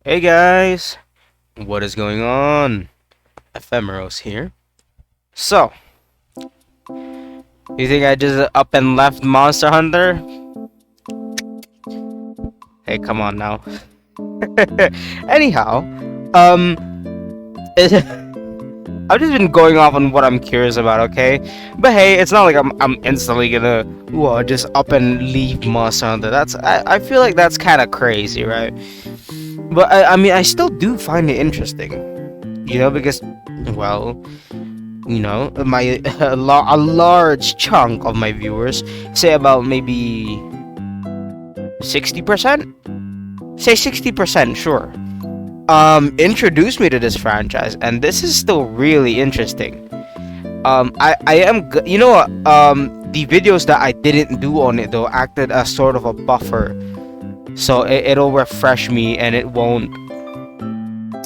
Hey guys, what is going on? Ephemeros here. So, you think I just up and left Monster Hunter? Hey, come on now. Anyhow, um, it, I've just been going off on what I'm curious about, okay? But hey, it's not like I'm instantly gonna just up and leave Monster Hunter. I feel like that's kind of crazy, right? But I mean I still do find it interesting, because well, my a large chunk of my viewers, say about maybe 60%, say 60%, sure, introduced me to this franchise, and this is still really interesting. I am you know what, the videos that I didn't do on it though acted as sort of a buffer, so it'll refresh me and it won't,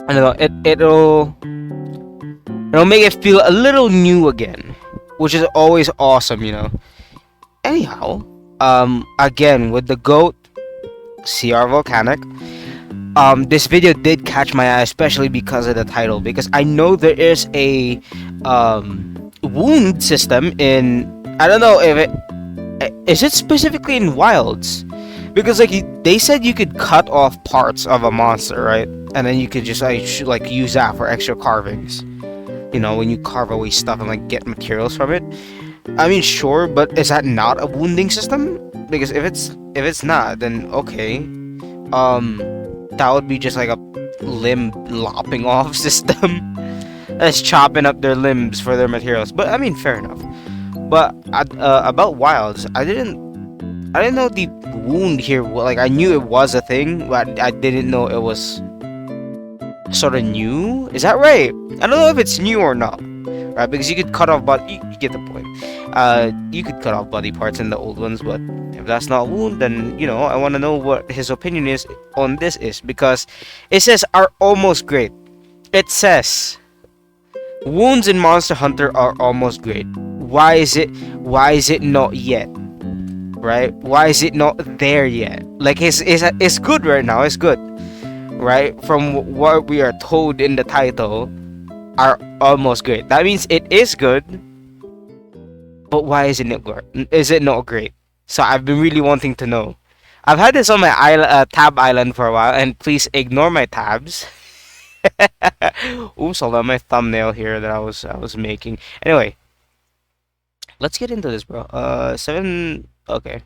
I don't know, it'll make it feel a little new again, which is always awesome. Anyhow, again with the goat, CR-Volcanic. This video did catch my eye, especially because of the title. Because I know there is a wound system in. I don't know if it is it specifically in wilds, because like they said you could cut off parts of a monster, right? And then you could just like use that for extra carvings. When you carve away stuff and like get materials from it. I mean, sure, but is that not a wounding system? Because if it's not, then okay. That would be just like a limb lopping off system. That's chopping up their limbs for their materials. But I mean, fair enough. But about wilds, I didn't know the wound here. Like I knew it was a thing, but I didn't know it was sort of new. Is that right? I don't know if it's new or not, right? Because you could cut off, but you get the point. You could cut off body parts in the old ones, but if that's not wound, then I want to know what his opinion is on this because it says are almost great. It says wounds in Monster Hunter are almost great. Why is it not yet? Right? Why is it not there yet? Like it's good right now. It's good, right? From what we are told in the title, are almost great. That means it is good. But why isn't it is it not great? So I've been really wanting to know. I've had this on my tab island for a while, and please ignore my tabs. Oops, hold on, my thumbnail here that I was making. Anyway, let's get into this, bro. Seven. Okay.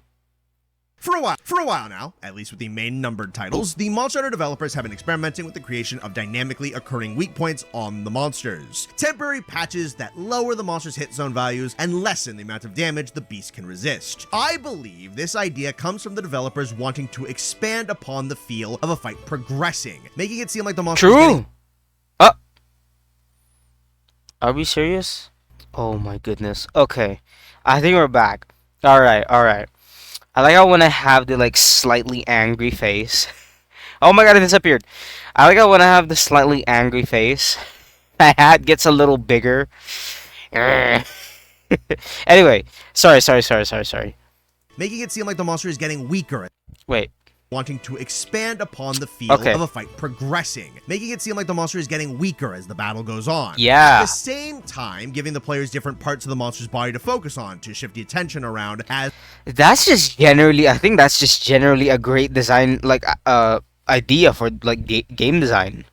For a while now, at least with the main numbered titles, the Monster Hunter developers have been experimenting with the creation of dynamically occurring weak points on the monsters. Temporary patches that lower the monster's hit zone values and lessen the amount of damage the beast can resist. I believe this idea comes from the developers wanting to expand upon the feel of a fight progressing, making it seem like the monster is getting... True. Are we serious? Oh my goodness. Okay, I think we're back. All right, all right. I like how when I have the like slightly angry face. Oh my god, it disappeared. I like how when I have the slightly angry face, my hat gets a little bigger. Anyway, sorry. making it seem like the monster is getting weaker, Wait. wanting to expand upon the feel Okay. of a fight progressing, making it seem like the monster is getting weaker as the battle goes on. At Yeah. the same time, giving the players different parts of the monster's body to focus on to shift the attention around as I think that's just generally a great design, like idea for like game design.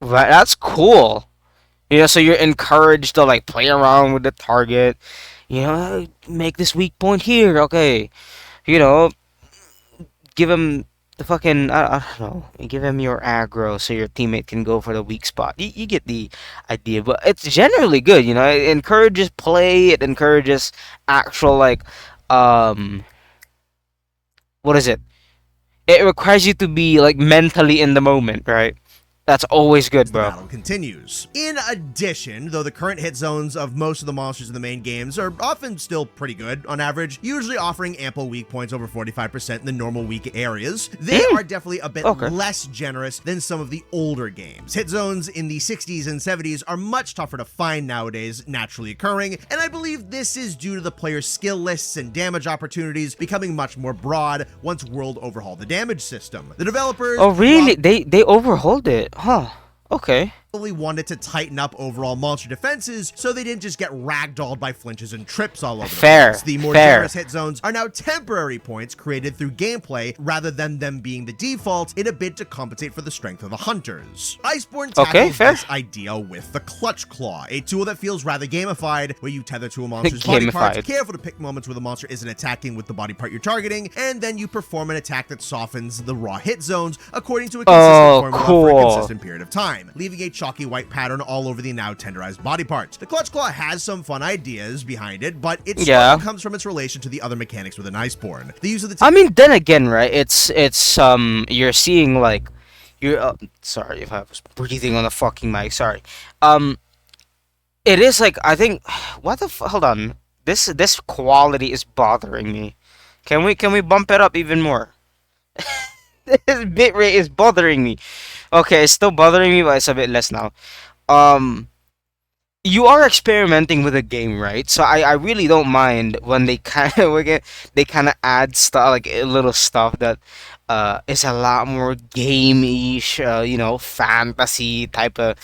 Right, that's cool. So you're encouraged to like play around with the target. Make this weak point here. Okay. You know, give him the fucking I don't know. Give him your aggro so your teammate can go for the weak spot. You get the idea, but it's generally good. It encourages play. It encourages actual like um what is it? It requires you to be like mentally in the moment, right? That's always good, the bro. battle continues. In addition, though the current hit zones of most of the monsters in the main games are often still pretty good on average, usually offering ample weak points over 45% in the normal weak areas, they are definitely a bit less generous than some of the older games. Hit zones in the 60s and 70s are much tougher to find nowadays, naturally occurring, and I believe this is due to the player's skill lists and damage opportunities becoming much more broad once World overhauled the damage system. The developers... Oh, really? They overhauled it. Huh. Okay. Wanted to tighten up overall monster defenses so they didn't just get ragdolled by flinches and trips all over the place. The more generous hit zones are now temporary points created through gameplay rather than them being the default in a bid to compensate for the strength of the hunters. Iceborne tackles this idea with the Clutch Claw, a tool that feels rather gamified, where you tether to a monster's body parts, careful to pick moments where the monster isn't attacking with the body part you're targeting, and then you perform an attack that softens the raw hit zones according to a consistent formula for a consistent period of time, leaving a chalky white pattern all over the now tenderized body parts. The Clutch Claw has some fun ideas behind it, but it struggle comes from its relation to the other mechanics within Iceborne. The use of the I mean, then again, right? It's you're seeing like you're sorry if I was breathing on the fucking mic. Sorry. It is like I think what the hold on. This quality is bothering me. Can we bump it up even more? This bitrate is bothering me. Okay, it's still bothering me, but it's a bit less now. You are experimenting with a game, right? So I really don't mind when they kind of add stuff like little stuff that is a lot more game-ish, fantasy type of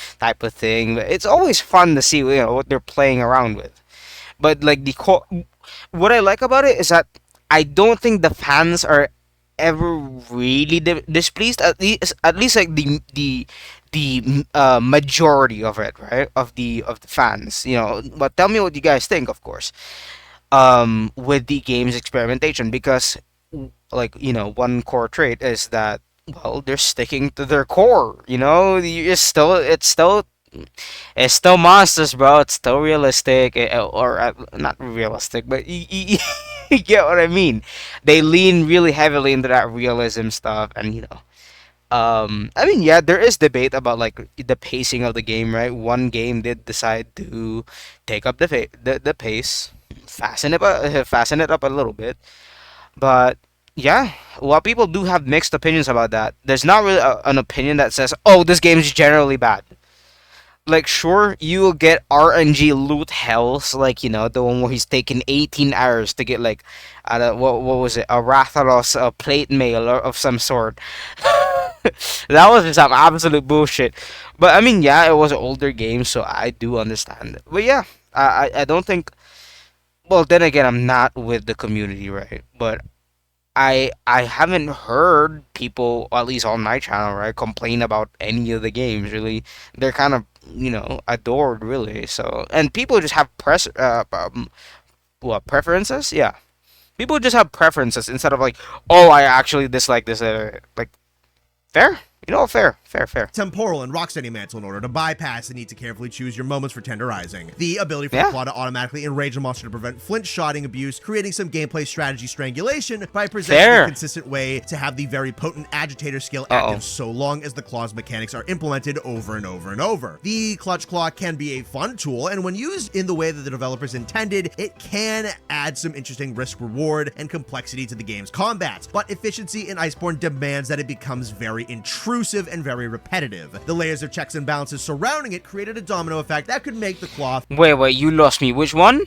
thing. But it's always fun to see what they're playing around with. But like what I like about it is that I don't think the fans are ever really displeased. At least like the majority of it, right? Of the fans, But tell me what you guys think, of course. With the game's experimentation, because one core trait is that they're sticking to their core. It's still monsters, bro. It's still realistic, or not realistic, but you get what I mean. They lean really heavily into that realism stuff, and I mean, yeah, there is debate about like the pacing of the game, right? One game did decide to take up the pace, fasten it up a little bit, but yeah, well, people do have mixed opinions about that. There's not really an opinion that says, "Oh, this game is generally bad." Like, sure, you will get RNG loot hells, like, the one where he's taking 18 hours to get, like, what was it, a Rathalos plate mail or of some sort. That was just some absolute bullshit. But, I mean, yeah, it was an older game, so I do understand it. But, yeah, I don't think... Well, then again, I'm not with the community, right? But I haven't heard people, at least on my channel, right, complain about any of the games, really. They're kind of, adored, really. So, and people just have preferences? Yeah. People just have preferences instead of like, oh, I actually dislike this, like, fair? Fair. Temporal and Rocksteady Mantle in order to bypass the need to carefully choose your moments for tenderizing. The ability for the claw to automatically enrage a monster to prevent flinch shotting abuse, creating some gameplay strategy strangulation by presenting a consistent way to have the very potent agitator skill active so long as the claw's mechanics are implemented over and over and over. The Clutch Claw can be a fun tool, and when used in the way that the developers intended, it can add some interesting risk-reward and complexity to the game's combat, but efficiency in Iceborne demands that it becomes very intrusive and very repetitive. The layers of checks and balances surrounding it created a domino effect that could make the claw... Wait, you lost me. Which one?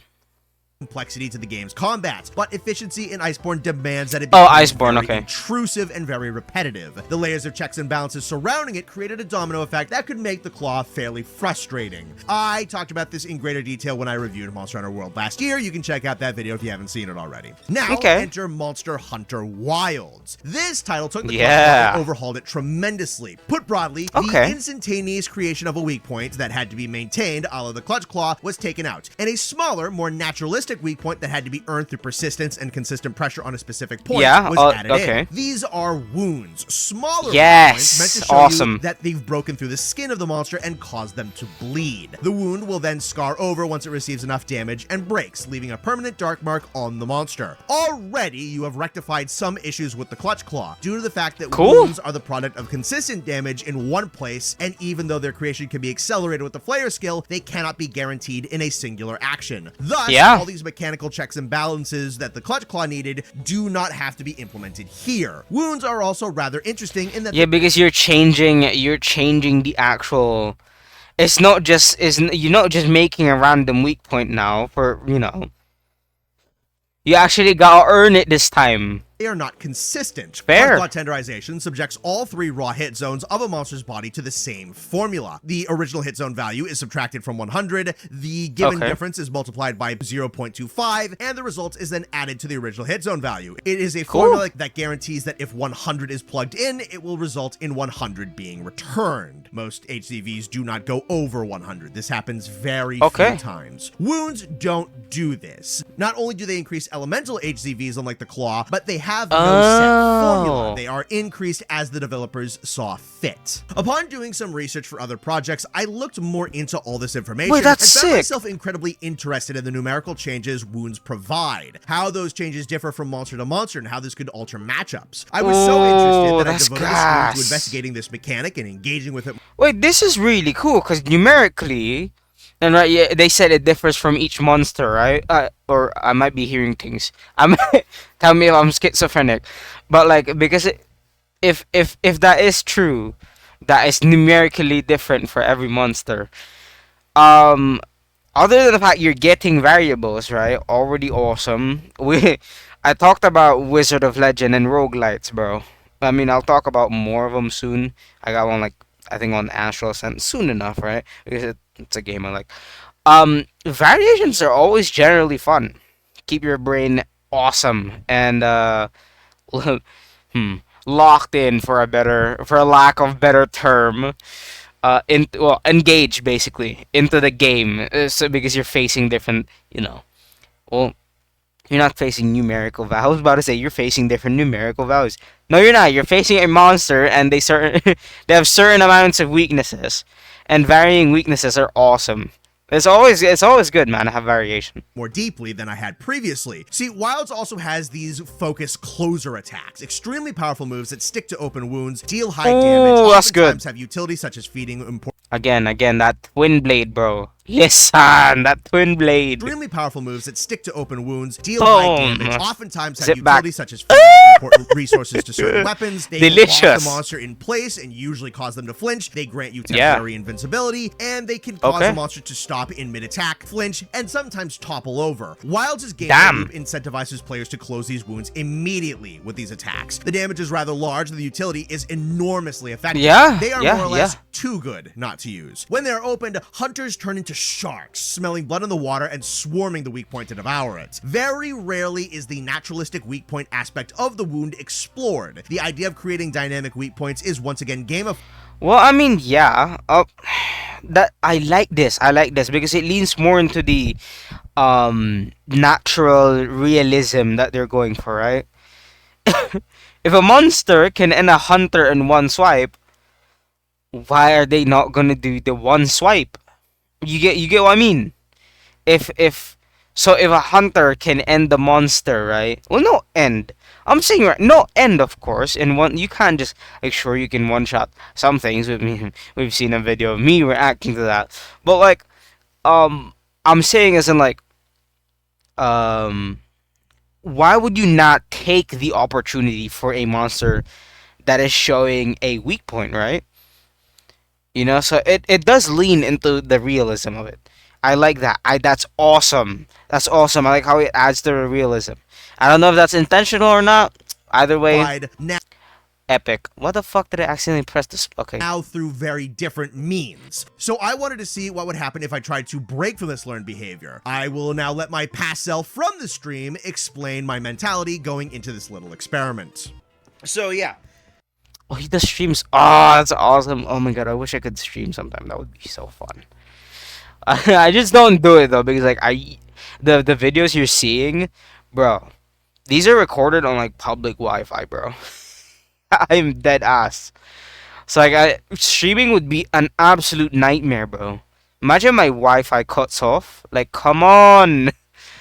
Complexity to the game's combat, but efficiency in Iceborne demands that it becomes very intrusive and very repetitive. The layers of checks and balances surrounding it created a domino effect that could make the claw fairly frustrating. I talked about this in greater detail when I reviewed Monster Hunter World last year. You can check out that video if you haven't seen it already. Now, enter Monster Hunter Wilds. This title took the claw and overhauled it tremendously. Put broadly, the instantaneous creation of a weak point that had to be maintained, a la the Clutch Claw, was taken out, and a smaller, more naturalistic naturalistic weak point that had to be earned through persistence and consistent pressure on a specific point was added in. These are wounds, smaller points meant to show you that they've broken through the skin of the monster and caused them to bleed. The wound will then scar over once it receives enough damage and breaks, leaving a permanent dark mark on the monster. Already, you have rectified some issues with the Clutch Claw, due to the fact that wounds are the product of consistent damage in one place, and even though their creation can be accelerated with the Flayer skill, they cannot be guaranteed in a singular action. Thus, all these mechanical checks and balances that the Clutch Claw needed do not have to be implemented here. Wounds are also rather interesting in that because you're changing the actual. It's not just you're not just making a random weak point now for You actually gotta earn it this time. They are not consistent. Fair. Claw tenderization subjects all 3 raw hit zones of a monster's body to the same formula. The original hit zone value is subtracted from 100, the given difference is multiplied by 0.25, and the result is then added to the original hit zone value. It is a formula that guarantees that if 100 is plugged in, it will result in 100 being returned. Most HCVs do not go over 100. This happens very few times. Wounds don't do this. Not only do they increase elemental HCVs unlike the claw, but they have no set formula. They are increased as the developers saw fit. Upon doing some research for other projects, I looked more into all this information and found myself incredibly interested in the numerical changes wounds provide, how those changes differ from monster to monster, and how this could alter matchups. I was so interested that I devoted a screen to investigating this mechanic and engaging with it. Wait, this is really cool because numerically, and they said it differs from each monster, right? Or I might be hearing things. Tell me if I'm schizophrenic, but like because if that is true, that is numerically different for every monster. Other than the fact you're getting variables, right? Already awesome. I talked about Wizard of Legend and roguelites, bro. I mean, I'll talk about more of them soon. I got one I think on Astral Ascent soon enough, right? Because it's a game I like. Variations are always generally fun. Keep your brain awesome and locked in for a lack of better term. Engage basically into the game. So because you're facing different, you're not facing numerical values. I was about to say you're facing different numerical values. No, you're not. You're facing a monster, and they have certain amounts of weaknesses, and varying weaknesses are awesome. It's always good, man, to have variation. More deeply than I had previously. See, Wilds also has these focus closer attacks, extremely powerful moves that stick to open wounds, deal high damage, that's good. Have utility such as feeding important. Again, that twin blade, bro. Listen, that twin blade. Extremely powerful moves that stick to open wounds, deal high damage, oftentimes have utility such as feeding important resources to certain weapons. They lock the monster in place and usually cause them to flinch. They grant you temporary invincibility, and they can cause a monster to stop in mid-attack, flinch, and sometimes topple over. Wilds' gameplay loop incentivizes players to close these wounds immediately with these attacks. The damage is rather large, and the utility is enormously effective. They are more or less too good not to use. When they are opened, hunters turn into sharks, smelling blood in the water and swarming the weak point to devour it. Very rarely is the naturalistic weak point aspect of the wound explored. The idea of creating dynamic weak points is once again gamified. Well, I mean, that I like this because it leans more into the natural realism that they're going for, right? If a monster can end a hunter in one swipe, why are they not gonna do the one swipe? You get what I mean? If a hunter can end the monster, right? Well, no end. I'm saying no end, of course. In one, you can't just sure you can one shot some things. We've seen a video of me reacting to that, but I'm saying as in why would you not take the opportunity for a monster that is showing a weak point, right? So it does lean into the realism of it. I like that. That's awesome. That's awesome. I like how it adds to the realism. I don't know if that's intentional or not. Either way, epic. What the fuck did I accidentally press this? Okay. Now through very different means. So I wanted to see what would happen if I tried to break from this learned behavior. I will now let my past self from the stream explain my mentality going into this little experiment. So yeah. Oh, he does streams. Oh, that's awesome. Oh my god, I wish I could stream sometime. That would be so fun. I just don't do it though because the videos you're seeing, bro. These are recorded on like public Wi-Fi, bro. I'm dead ass. So like, streaming would be an absolute nightmare, bro. Imagine my Wi-Fi cuts off. Like, come on.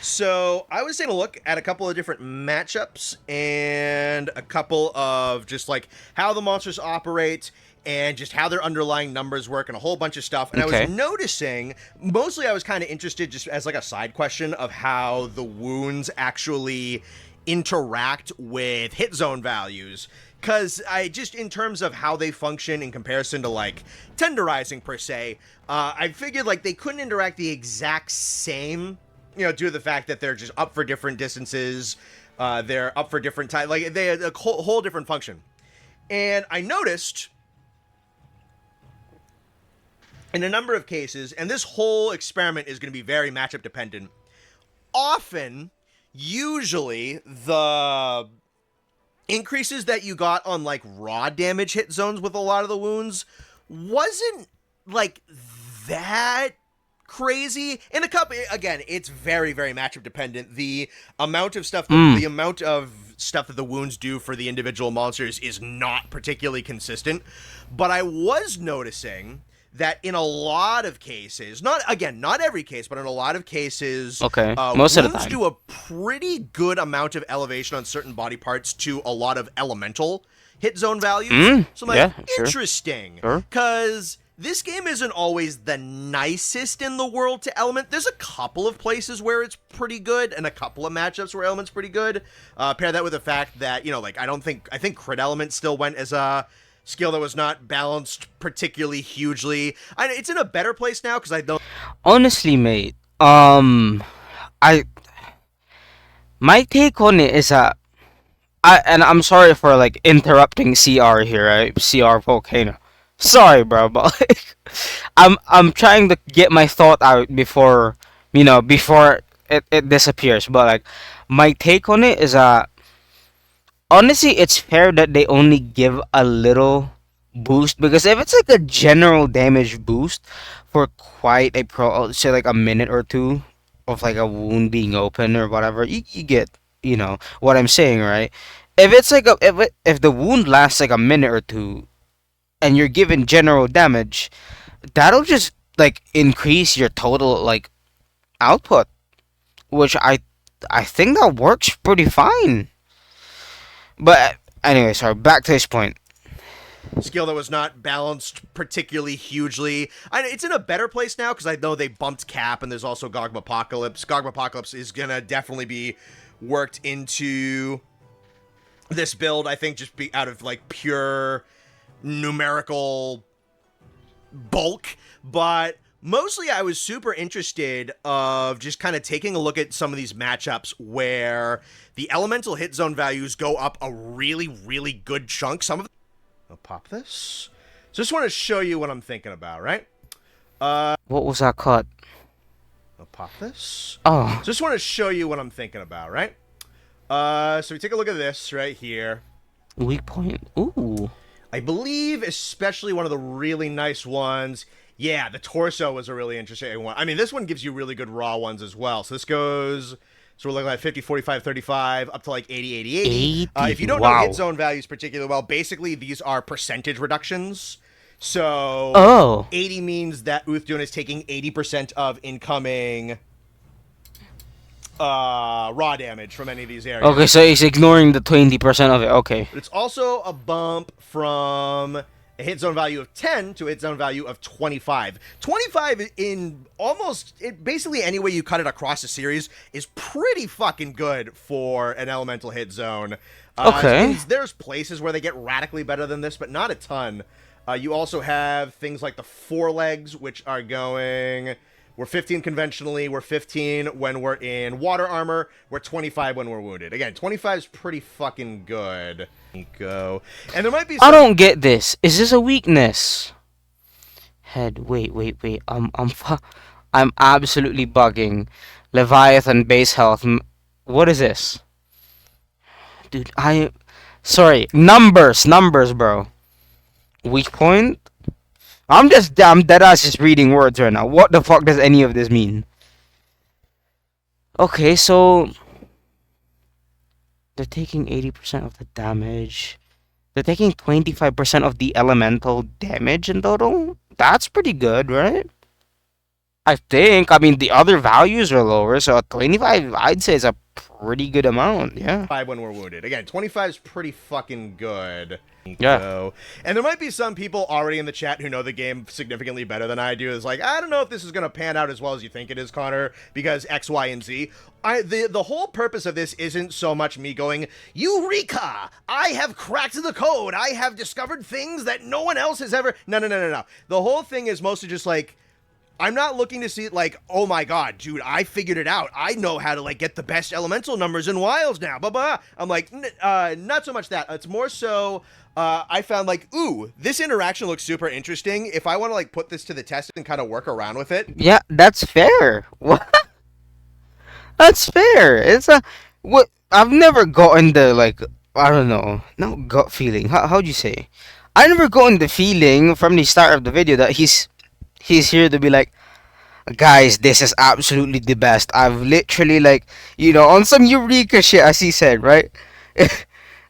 So I was taking a look at a couple of different matchups and a couple of just like how the monsters operate and just how their underlying numbers work and a whole bunch of stuff. And I Okay. was noticing, mostly I was kind of interested just as like a side question of how the wounds actually interact with hit zone values. Because I just, in terms of how they function in comparison to like tenderizing per se, I figured like they couldn't interact the exact same, you know, due to the fact that they're just up for different distances, they're up for different time, like they had a whole different function. And I noticed in a number of cases, and this whole experiment is going to be very matchup dependent, often, usually, the increases that you got on like raw damage hit zones with a lot of the wounds wasn't like that crazy. In a couple, again, it's very matchup dependent. The amount of stuff that the wounds do for the individual monsters is not particularly consistent, but I was noticing that in a lot of cases, not every case, but in a lot of cases, Okay. Most of the wounds time. do a pretty good amount of elevation on certain body parts to a lot of elemental hit zone values. So I'm like, yeah, sure. interesting, Sure. because this game isn't always the nicest in the world to element. There's a couple of places where it's pretty good, and a couple of matchups where element's pretty good. Pair that with the fact that, you know, like I think crit element still went as a skill that was not balanced particularly hugely. It's in a better place now because I don't. Honestly, mate, I my take on it is that I'm sorry for like interrupting CR here, right? CR-Volcanic. Sorry, bro, but like, I'm trying to get my thought out before, before it disappears. But like, my take on it is that honestly, it's fair that they only give a little boost, because if it's like a general damage boost for quite a say like a minute or two of like a wound being open or whatever, you get, what I'm saying, right? If it's like if the wound lasts like a minute or two and you're given general damage, that'll just like increase your total like output, which I think that works pretty fine. But anyway, sorry. Back to this point. Skill that was not balanced particularly hugely. It's in a better place now because I know they bumped Cap, and there's also Gogma Apocalypse. Gogma Apocalypse is gonna definitely be worked into this build. I think just be out of like pure numerical bulk, but mostly I was super interested of just kind of taking a look at some of these matchups where the elemental hit zone values go up a really good chunk. Some of them, I'll pop this. So just want to show you what I'm thinking about, right? What was that cut? I'll pop this. Oh, So just want to show you what I'm thinking about, right? So we take a look at this right here. weak point. Ooh. I believe especially one of the really nice ones. Yeah, the torso was a really interesting one. I mean, this one gives you really good raw ones as well. So this goes, so we're looking at 50, 45, 35, up to like 80, 80, 80. 80, If you don't know wow. hit zone values particularly well, basically these are percentage reductions. So Oh. 80 means that Uthdun is taking 80% of incoming raw damage from any of these areas. Okay, so he's ignoring the 20% of it. Okay. But it's also a bump from a hit zone value of 10 to a hit zone value of 25. 25 in basically any way you cut it across the series is pretty fucking good for an elemental hit zone. Okay. There's places where they get radically better than this, but not a ton. You also have things like the forelegs, which are going... We're 15 conventionally, we're 15 when we're in water armor, we're 25 when we're wounded. Again, 25 is pretty fucking good. Go. And there might be some... I don't get this. Is this a weakness? Head. Wait. I'm absolutely bugging. Leviathan base health. What is this? Dude, sorry. Numbers, bro. Weak point? I'm dead ass just reading words right now. What the fuck does any of this mean? Okay, so they're taking 80% of the damage. They're taking 25% of the elemental damage in total. That's pretty good, right? I think. I mean, the other values are lower, so a 25, I'd say, is a pretty good amount. Yeah. When we're wounded. Again, 25 is pretty fucking good. Yeah. So, and there might be some people already in the chat who know the game significantly better than I do. It's like, I don't know if this is going to pan out as well as you think it is, Connor, because X, Y, and Z. The whole purpose of this isn't so much me going, Eureka! I have cracked the code. I have discovered things that no one else has ever. No. The whole thing is mostly just like, I'm not looking to see like, oh my god, dude, I figured it out. I know how to like get the best elemental numbers in wilds now. Blah blah. I'm like, not so much that. It's more so I found like, ooh, this interaction looks super interesting. If I want to like put this to the test and kind of work around with it. Yeah, that's fair. What? That's fair. It's a what I've never gotten the like I don't know, no gut feeling. How'd you say? I never gotten the feeling from the start of the video that he's here to be like, guys, this is absolutely the best. I've literally like on some Eureka shit as he said, right?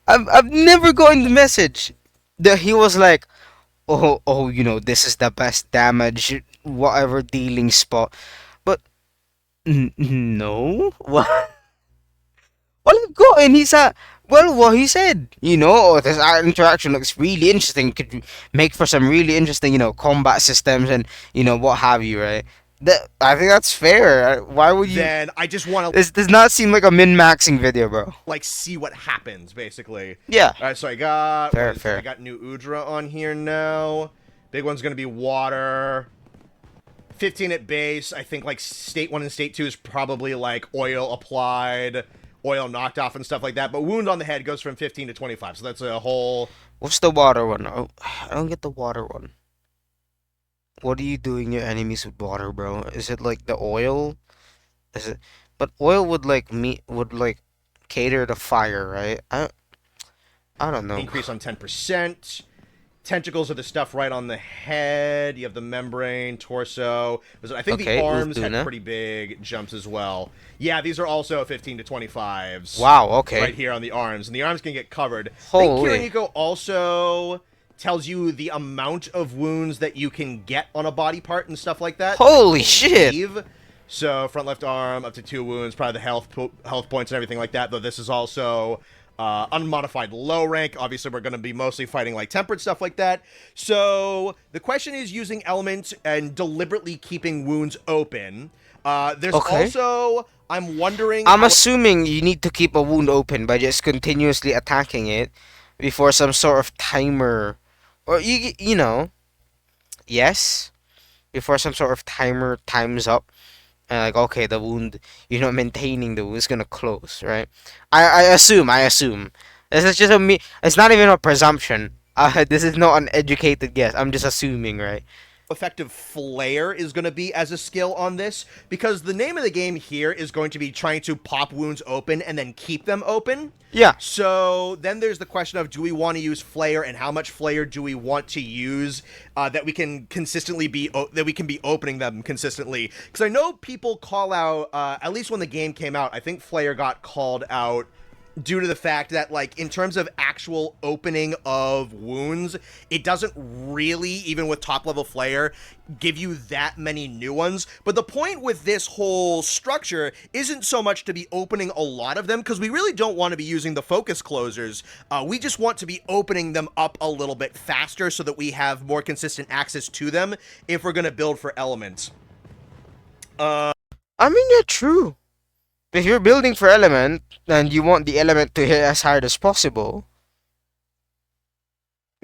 I've never gotten the message that he was like, oh, this is the best damage, whatever dealing spot. But no, what? Well, I've gotten he's a well, what he said, this interaction looks really interesting. Could make for some really interesting, combat systems and what have you, right? I think that's fair. Why would you? Then I just want to This does not seem like a min-maxing video, bro. like see what happens, basically. Yeah. All right, so I got Fair. I got new Udra on here now. Big one's gonna be water. 15 at base. I think like state 1 and state 2 is probably like oil applied, oil knocked off and stuff like that. But wound on the head goes from 15 to 25. So that's a whole. What's the water one? Oh, I don't get the water one. What are you doing your enemies with water, bro? Is it like the oil? Is it? But oil would like cater to fire, right? I don't know. Increase on 10%. Tentacles are the stuff right on the head. You have the membrane, torso. I think Okay, the arms had Uthuna. pretty big jumps as well. Yeah, these are also 15 to 25s. Wow. Okay. Right here on the arms. And the arms can get covered. Holy. I think Kiriko also tells you the amount of wounds that you can get on a body part and stuff like that. Holy shit. So front left arm, up to 2 wounds, probably the health points and everything like that. Though this is also unmodified low rank. Obviously, we're going to be mostly fighting like tempered stuff like that. So the question is using elements and deliberately keeping wounds open. There's Okay. also, I'm wondering. I'm assuming you need to keep a wound open by just continuously attacking it before some sort of timer, or yes, before some sort of timer times up. And like, okay, the wound, maintaining the wound is gonna close, right? I assume. This is just it's not even a presumption. This is not an educated guess. I'm just assuming, right? effective flare is going to be as a skill on this, because the name of the game here is going to be trying to pop wounds open and then keep them open. Yeah. So then there's the question of, do we want to use flare, and how much flare do we want to use that we can consistently be opening them consistently? Because I know people call out, at least when the game came out, I think flare got called out due to the fact that, like, in terms of actual opening of wounds, it doesn't really, even with top-level flare, give you that many new ones. But the point with this whole structure isn't so much to be opening a lot of them, because we really don't want to be using the focus closers. We just want to be opening them up a little bit faster so that we have more consistent access to them if we're going to build for elements. I mean, yeah, true. If you're building for element and you want the element to hit as hard as possible,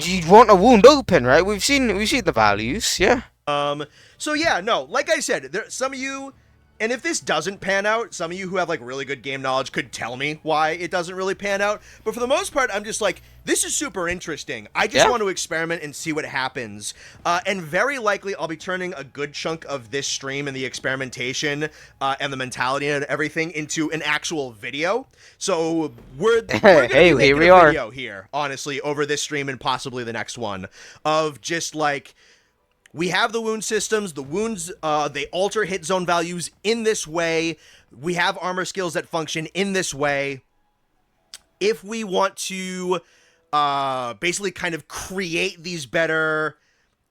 you want a wound open, right? We've seen the values, yeah. So yeah, no, like I said, there some of you, and if this doesn't pan out, some of you who have like really good game knowledge could tell me why it doesn't really pan out. But for the most part, I'm just like, this is super interesting. I just want to experiment and see what happens. And very likely I'll be turning a good chunk of this stream and the experimentation and the mentality and everything into an actual video. So we're gonna be making here we a are. video here, honestly, over this stream and possibly the next one, of just like, we have the wound systems. The wounds, they alter hit zone values in this way. we have armor skills that function in this way. If we want to basically kind of create these better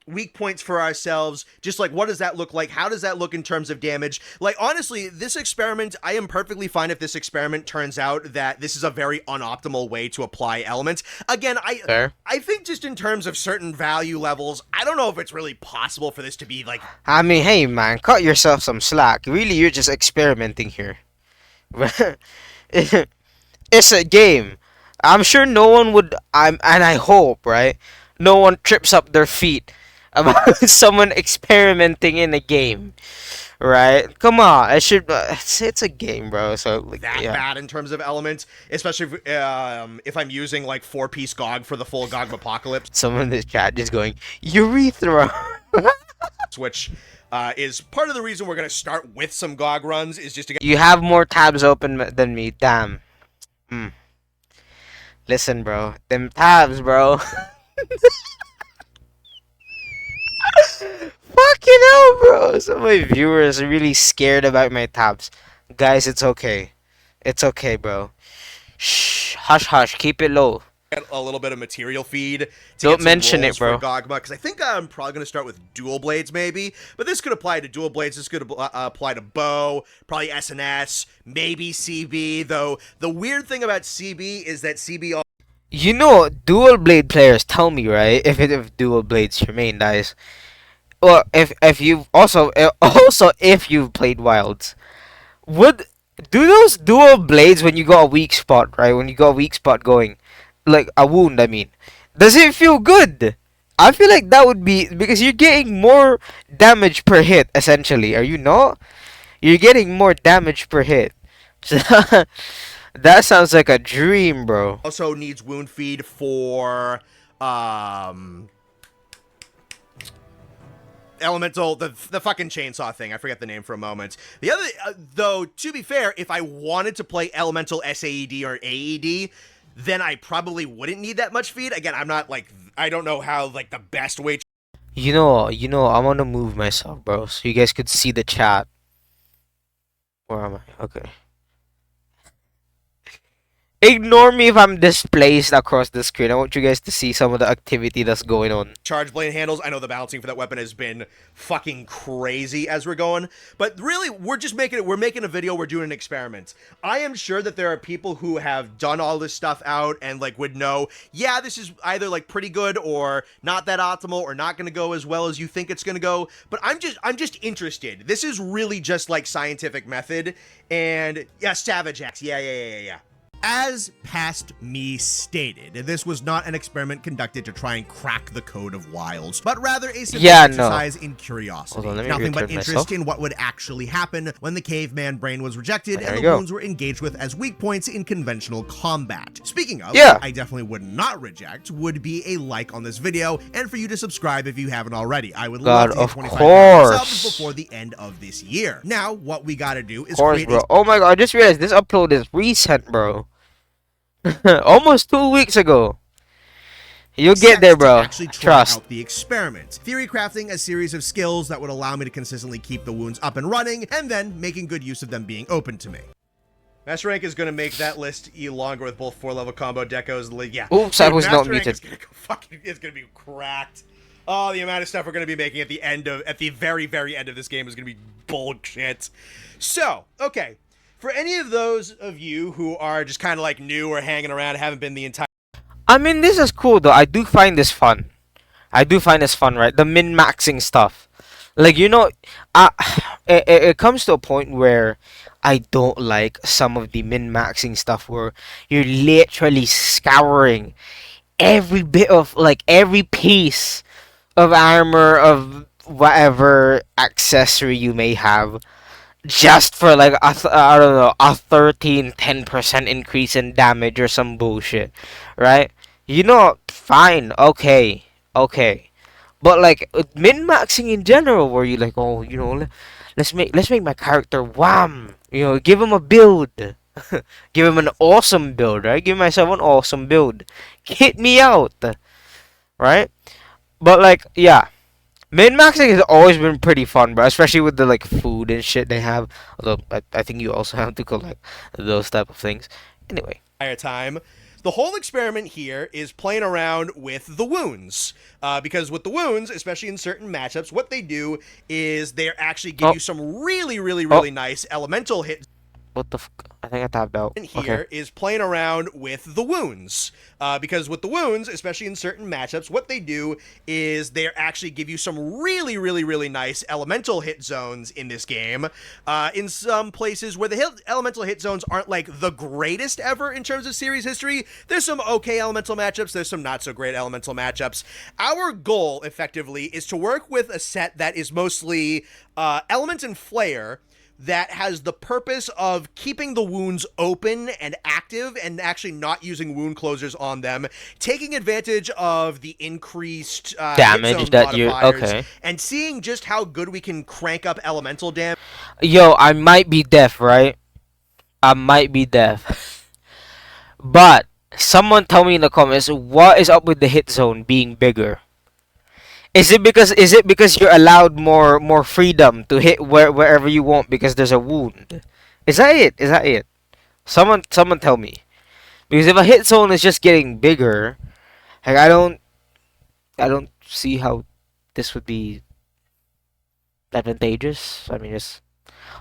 weak points for ourselves, just like what does that look like? How does that look in terms of damage? Like, honestly, this experiment, I am perfectly fine if this experiment turns out that this is a very unoptimal way to apply elements. Again, I think just in terms of certain value levels, I don't know if it's really possible for this to be like... I mean, hey man, cut yourself some slack. Really, you're just experimenting here. It's a game. I'm sure no one would, and I hope, right? No one trips up their feet about someone experimenting in a game, right? Come on, it's a game, bro. So like, that yeah. bad in terms of elements, especially if I'm using like 4-piece GOG for the full GOG apocalypse. Someone in the chat just going urethra. Which is part of the reason we're going to start with some GOG runs, is just to get... You have more tabs open than me, damn. Listen, bro, them tabs, bro. Fucking hell, bro. Some of my viewers are really scared about my tabs. Guys, it's okay. It's okay, bro. Shh, hush, hush, keep it low. A little bit of material feed. Don't mention it, bro. Because I think I'm probably going to start with dual blades, maybe. But this could apply to dual blades. This could apply to bow, probably SNS, maybe CB. Though the weird thing about CB is that CB... You know, dual blade players tell me, right? If dual blades your main, guys. Well, if you've also if you've played Wilds, do those dual blades when you got a weak spot, right? When you got a weak spot going, like a wound, I mean, does it feel good? I feel like that would be because you're getting more damage per hit, essentially. Are you not? You're getting more damage per hit. That sounds like a dream, bro. Also needs wound feed for elemental, the fucking chainsaw thing. I forget the name for a moment. The other, though, to be fair, if I wanted to play elemental SAED or AED, then I probably wouldn't need that much feed. Again, I'm not like, I don't know how like the best way. You know, I want to move myself, bro, so you guys could see the chat. Where am I? Okay. Ignore me if I'm displaced across the screen. I want you guys to see some of the activity that's going on. Charge blade handles. I know the balancing for that weapon has been fucking crazy as we're going. But really, we're just making it. We're making a video. We're doing an experiment. I am sure that there are people who have done all this stuff out and like would know, yeah, this is either like pretty good or not that optimal or not going to go as well as you think it's going to go. But I'm just interested. This is really just like scientific method. And yeah, Savage X. Yeah. As past me stated, this was not an experiment conducted to try and crack the code of Wilds, but rather a simple exercise in curiosity. Nothing but interest in what would actually happen when the caveman brain was rejected and the wounds were engaged with as weak points in conventional combat. Speaking of, I definitely would not reject, would be a like on this video, and for you to subscribe if you haven't already. I would love to hit 25 subs before the end of this year. Now, what we gotta do is create bro. Oh my god, I just realized this upload is recent, bro. Almost 2 weeks ago. You'll get there, bro. Actually trust out the experiment. Theory crafting a series of skills that would allow me to consistently keep the wounds up and running, and then making good use of them being open to me. Master Rank is going to make that list longer with both 4-level combo decos. Yeah. Oops, I was not muted. It's going to be cracked. Oh, the amount of stuff we're going to be making at the very, very end of this game is going to be bullshit. So, okay. For any of those of you who are just kind of like new or hanging around, haven't been the entire... I mean, this is cool though. I do find this fun. Right? The min-maxing stuff. Like, you know, it comes to a point where I don't like some of the min-maxing stuff where you're literally scouring every bit of, like, every piece of armor, of whatever accessory you may have, just for like I don't know, a 10% increase in damage or some bullshit, right? You know, fine, okay, but like min-maxing in general, where you like, oh, you know, let's make my character wham, you know, give him a build, give him an awesome build, right? Give myself an awesome build, hit me out, right? But like, yeah. Min-maxing has always been pretty fun, bro. Especially with the like food and shit they have. Although I think you also have to collect those type of things. Anyway. Entire time. The whole experiment here is playing around with the wounds. Because with the wounds, especially in certain matchups, what they do is they actually give you some really nice elemental hit. What the fuck? I think I tapped out. Here is playing around with the wounds. Because with the wounds, especially in certain matchups, what they do is they actually give you some really nice elemental hit zones in this game. In some places where the elemental hit zones aren't like the greatest ever in terms of series history, there's some okay elemental matchups, there's some not so great elemental matchups. Our goal, effectively, is to work with a set that is mostly Element and Flare, that has the purpose of keeping the wounds open and active and actually not using wound closers on them, taking advantage of the increased damage that you're and seeing just how good we can crank up elemental damage. Yo, I might be deaf, right? I might be deaf. But someone tell me in the comments, what is up with the hit zone being bigger? Is it because you're allowed more freedom to hit wherever you want because there's a wound? Is that it? Is that it? Someone tell me. Because if a hit zone is just getting bigger, like I don't see how this would be advantageous. I mean, just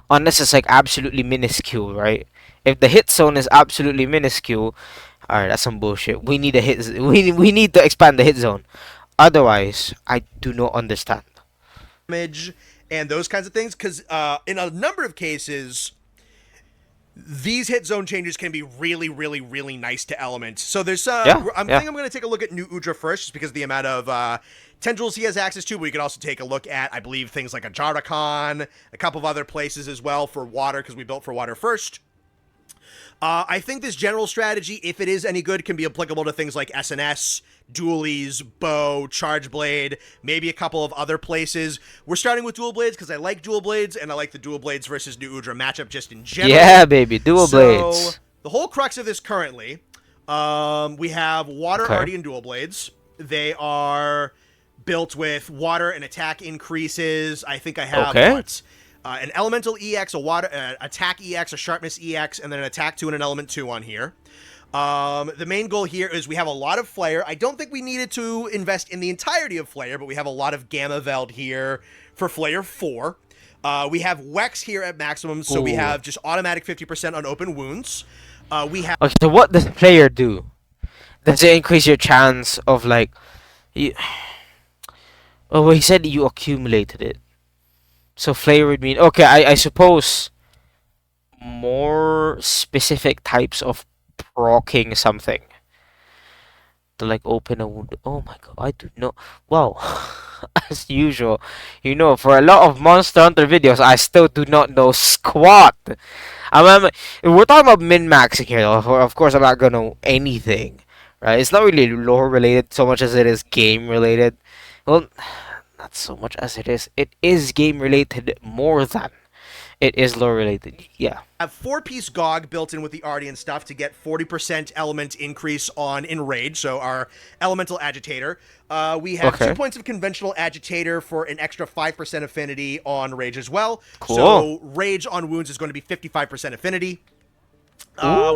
unless it's like absolutely minuscule, right? If the hit zone is absolutely minuscule, all right, that's some bullshit. We need a hit. We need to expand the hit zone. Otherwise, I do not understand. Damage and those kinds of things, because in a number of cases, these hit zone changes can be really nice to elements. So there's I think I'm going to take a look at New Udra first, just because of the amount of tendrils he has access to. But we can also take a look at, I believe, things like a Jardakan, a couple of other places as well for water, because we built for water first. I think this general strategy, if it is any good, can be applicable to things like SNS, Dualies, Bow, Charge Blade, maybe a couple of other places. We're starting with Dual Blades because I like Dual Blades, and I like the Dual Blades versus New Udra matchup just in general. Yeah, baby, Dual Blades. The whole crux of this currently, we have Water Arty and Dual Blades. They are built with water and attack increases. I think I have an Elemental EX, a water attack EX, a Sharpness EX, and then an attack 2 and an Element 2 on here. The main goal here is we have a lot of Flare. I don't think we needed to invest in the entirety of Flare, but we have a lot of Gamma Veld here for Flare 4. We have Wex here at maximum, so we have just automatic 50% on open wounds. We have. Okay, so what does Flare do? Does it increase your chance of like? Oh, well, he said you accumulated it. So Flare would mean okay. I suppose more specific types of proccing something to like open a wound. Oh my god, I do not. Wow, as usual, you know, for a lot of Monster Hunter videos, I still do not know squat. We're talking about min-maxing here, though. Of course, I'm not gonna know anything, right? It's not really lore related so much as it is game related. Well, not so much as it is. It is game related more than it is lore related. Yeah. Have 4-piece GOG built in with the Arty and stuff to get 40% element increase on Enrage, so our elemental agitator. We have 2 points of conventional agitator for an extra 5% affinity on Rage as well. Cool. So Rage on wounds is going to be 55% affinity.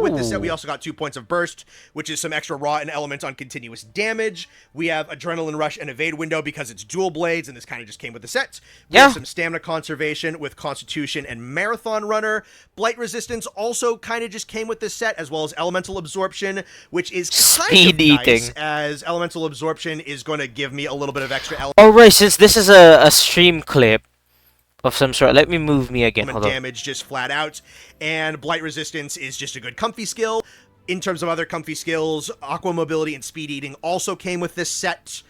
With this set, we also got 2 points of burst, which is some extra raw and element on continuous damage. We have adrenaline rush and evade window because it's dual blades, and this kind of just came with the set. We have some stamina conservation with constitution and marathon runner. Blight resistance also kind of just came with this set, as well as elemental absorption, which is kind of nice, as elemental absorption is going to give me a little bit of extra element. Alright, since this is a stream clip of some sort, let me move me again. Hold damage just flat out, and blight resistance is just a good comfy skill. In terms of other comfy skills, aqua mobility and speed eating also came with this set.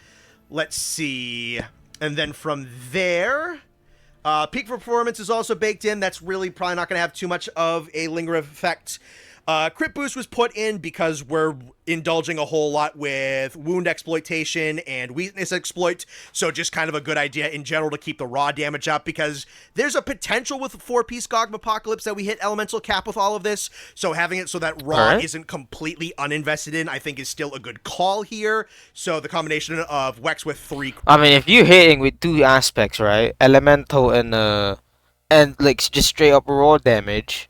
Let's see, and then from there, peak performance is also baked in. That's really probably not going to have too much of a lingering effect. Crit boost was put in because we're indulging a whole lot with wound exploitation and weakness exploit, so just kind of a good idea in general to keep the raw damage up, because there's a potential with 4-piece Gogma Apocalypse that we hit elemental cap with all of this, so having it so that raw isn't completely uninvested in, I think is still a good call here. So the combination of Wex with 3... I mean, if you're hitting with 2 aspects, right? Elemental and like just straight up raw damage,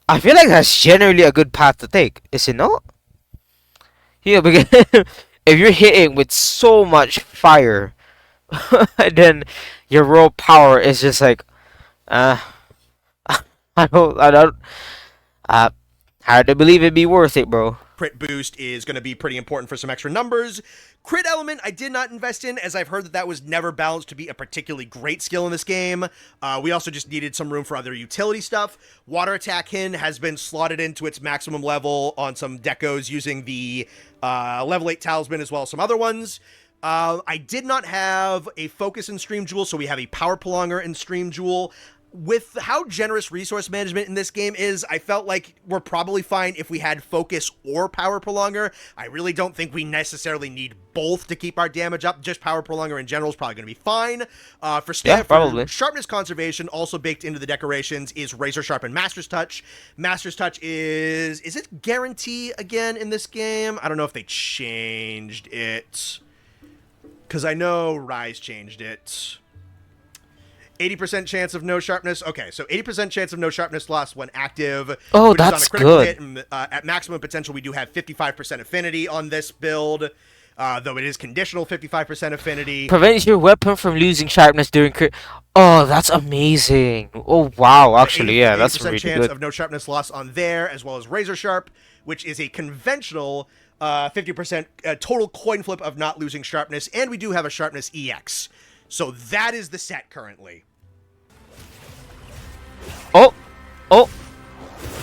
I feel like that's generally a good path to take, is it not? Yeah, because if you're hitting with so much fire, then your raw power is just like, I don't, hard to believe it'd be worth it, bro. Crit boost is going to be pretty important for some extra numbers. Crit element I did not invest in, as I've heard that was never balanced to be a particularly great skill in this game. We also just needed some room for other utility stuff. Water attack hin has been slotted into its maximum level on some decos using the level 8 talisman as well as some other ones. I did not have a focus in Stream Jewel, so we have a power prolonger in Stream Jewel. With how generous resource management in this game is, I felt like we're probably fine if we had focus or power prolonger. I really don't think we necessarily need both to keep our damage up. Just power prolonger in general is probably going to be fine. For sharpness conservation, also baked into the decorations, is Razor Sharp and Master's Touch. Master's Touch is it guarantee again in this game? I don't know if they changed it, because I know Rise changed it. 80% chance of no sharpness. Okay, so 80% chance of no sharpness loss when active. Oh, that's good. Hit, and, at maximum potential, we do have 55% affinity on this build, though it is conditional 55% affinity. Prevents your weapon from losing sharpness during crit. Oh, that's amazing. Oh, wow. Actually, yeah, that's really chance good. Of no sharpness loss on there, as well as Razor Sharp, which is a conventional 50% total coin flip of not losing sharpness, and we do have a sharpness EX. So that is the set currently. Oh!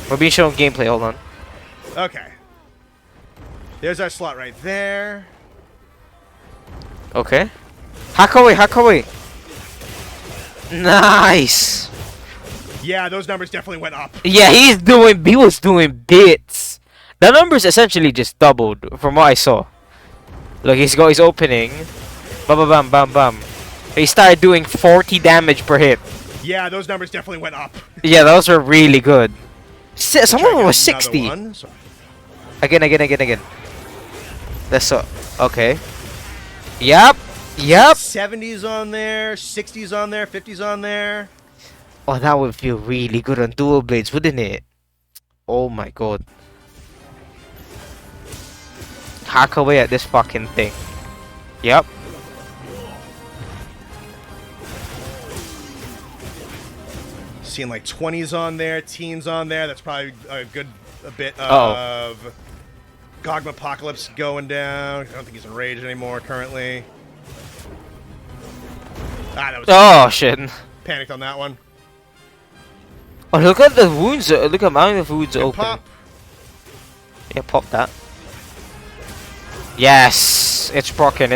We're being shown gameplay, hold on. Okay. There's our slot right there. Okay. Hack away! Nice! Yeah, those numbers definitely went up. Yeah, he was doing bits. The numbers essentially just doubled from what I saw. Look, he's got his opening. Bam, bam, bam, bam. He started doing 40 damage per hit. Yeah, those numbers definitely went up. Yeah, those were really good. Some of them was 60. Again. That's so. Okay. Yep. 70s on there, 60s on there, 50s on there. Oh, that would feel really good on dual blades, wouldn't it? Oh my god. Hack away at this fucking thing. Yep. Seeing like 20s on there, teens on there. That's probably a bit of Gogma Apocalypse going down. I don't think he's in rage anymore currently. That was... Oh shit. Panicked on that one. Oh, look at the wounds. Look at how many wounds open. Pop. Yeah, pop that. Yes! It's proccing.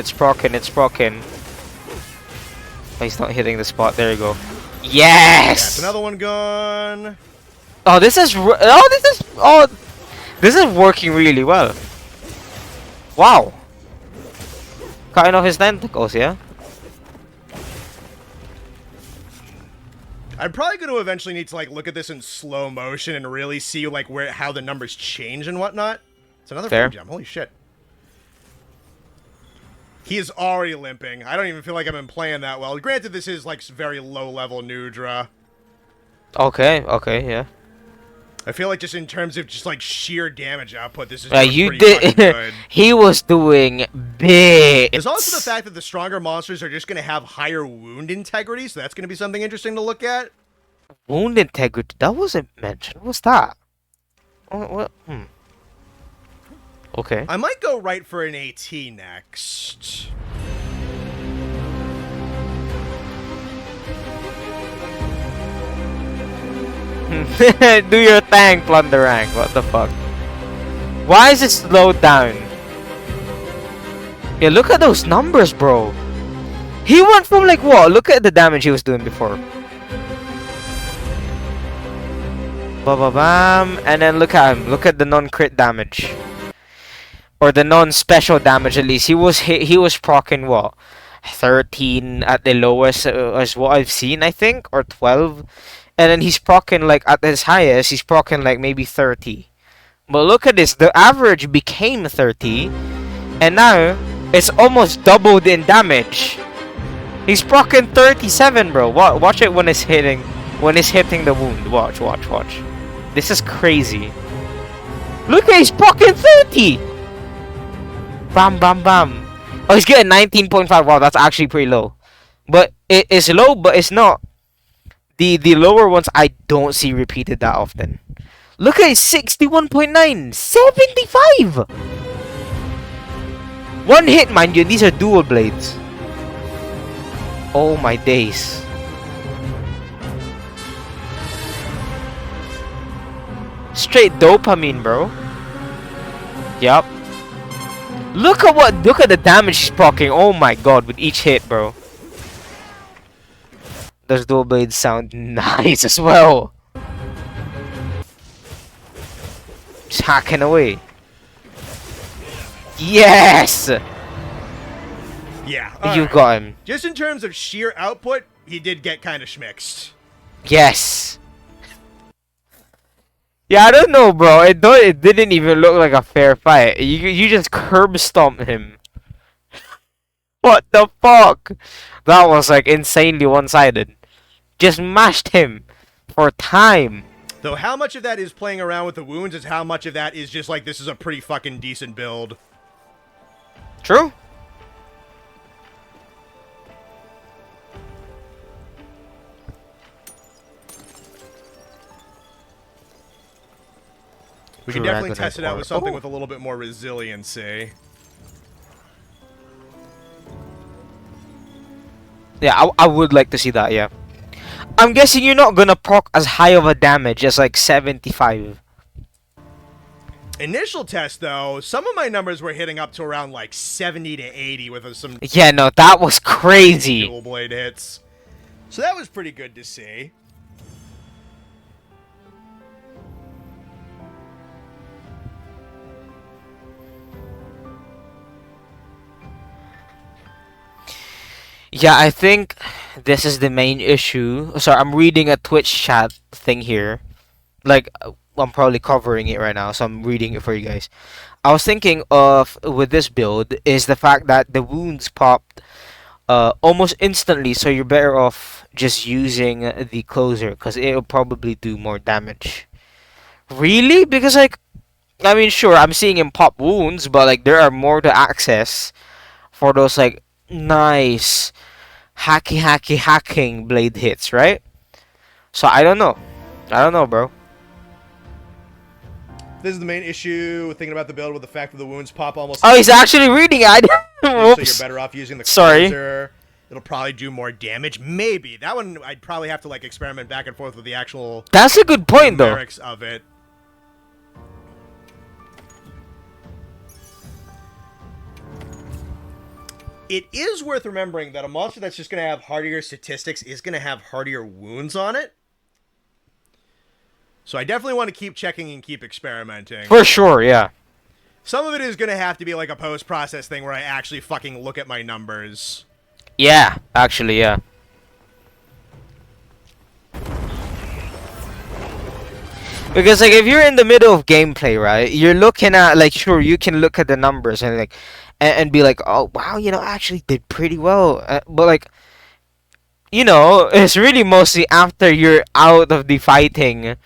Oh, he's not hitting the spot. There you go. Yes! That's another one gone. Oh, this is working really well. Wow. Cutting off his tentacles, yeah? I'm probably going to eventually need to like look at this in slow motion and really see like how the numbers change and whatnot. It's another frame jump. Holy shit. He is already limping. I don't even feel like I've been playing that well. Granted, this is like very low-level Nudra. Okay, yeah. I feel like just in terms of just like sheer damage output, this is you pretty good. He was doing big. There's also the fact that the stronger monsters are just going to have higher wound integrity, so that's going to be something interesting to look at. Wound integrity? That wasn't mentioned. What's that? What? Okay. I might go right for an AT next. Do your thing, Plunderang. What the fuck? Why is it slowed down? Yeah, look at those numbers, bro. He went from like what? Look at the damage he was doing before. ba ba bam, and then look at him. Look at the non-crit damage, or the non-special damage at least. He was proccing what, 13 at the lowest, as what I've seen, I think, or 12, and then he's proccing like at his highest. He's proccing like maybe 30. But look at this. The average became 30, and now it's almost doubled in damage. He's proccing 37, bro. Watch it when it's hitting the wound. Watch. This is crazy. Look, he's proccing 30. Bam, bam, bam. Oh, he's getting 19.5. Wow, that's actually pretty low. But it is low, but it's not. The lower ones I don't see repeated that often. Look at it, 61.9, 75. One hit, mind you. These are dual blades. Oh my days. Straight dopamine, bro. Yup. Look at the damage he's proccing. Oh my god, with each hit, bro. Those dual blades sound nice as well. Just hacking away. Yes! Yeah, you got him. Just in terms of sheer output, he did get kind of schmixed. Yes. Yeah, I don't know, bro. It didn't even look like a fair fight. You just curb stomped him. What the fuck? That was like insanely one-sided. Just mashed him for time. Though how much of that is playing around with the wounds is how much of that is just like, this is a pretty fucking decent build. True. We can definitely test it out with something with a little bit more resiliency. Yeah, I would like to see that, yeah. I'm guessing you're not gonna proc as high of a damage as like 75. Initial test, though, some of my numbers were hitting up to around like 70 to 80 with some... Yeah, no, that was crazy. Dual blade hits. So that was pretty good to see. Yeah, I think this is the main issue. Sorry, I'm reading a Twitch chat thing here. Like, I'm probably covering it right now, so I'm reading it for you guys. I was thinking of, with this build, is the fact that the wounds popped almost instantly, so you're better off just using the closer, because it'll probably do more damage. Really? Because, like, I mean, sure, I'm seeing him pop wounds, but, like, there are more to access for those, like, nice hacking blade hits, right? So I don't know, bro. This is the main issue thinking about the build with the fact that the wounds pop almost... Oh, he's actually reading it. So you're better off using the closer. It'll probably do more damage. Maybe. That one I'd probably have to like experiment back and forth with the actual... That's a good point, though. ...numerics of it. It is worth remembering that a monster that's just going to have hardier statistics is going to have hardier wounds on it. So I definitely want to keep checking and keep experimenting. For sure, yeah. Some of it is going to have to be like a post-process thing where I actually fucking look at my numbers. Yeah, actually, yeah. Because, like, if you're in the middle of gameplay, right, you're looking at, like, sure, you can look at the numbers and, like, and be like, oh, wow, you know, I actually did pretty well. But, like, you know, it's really mostly after you're out of the fighting,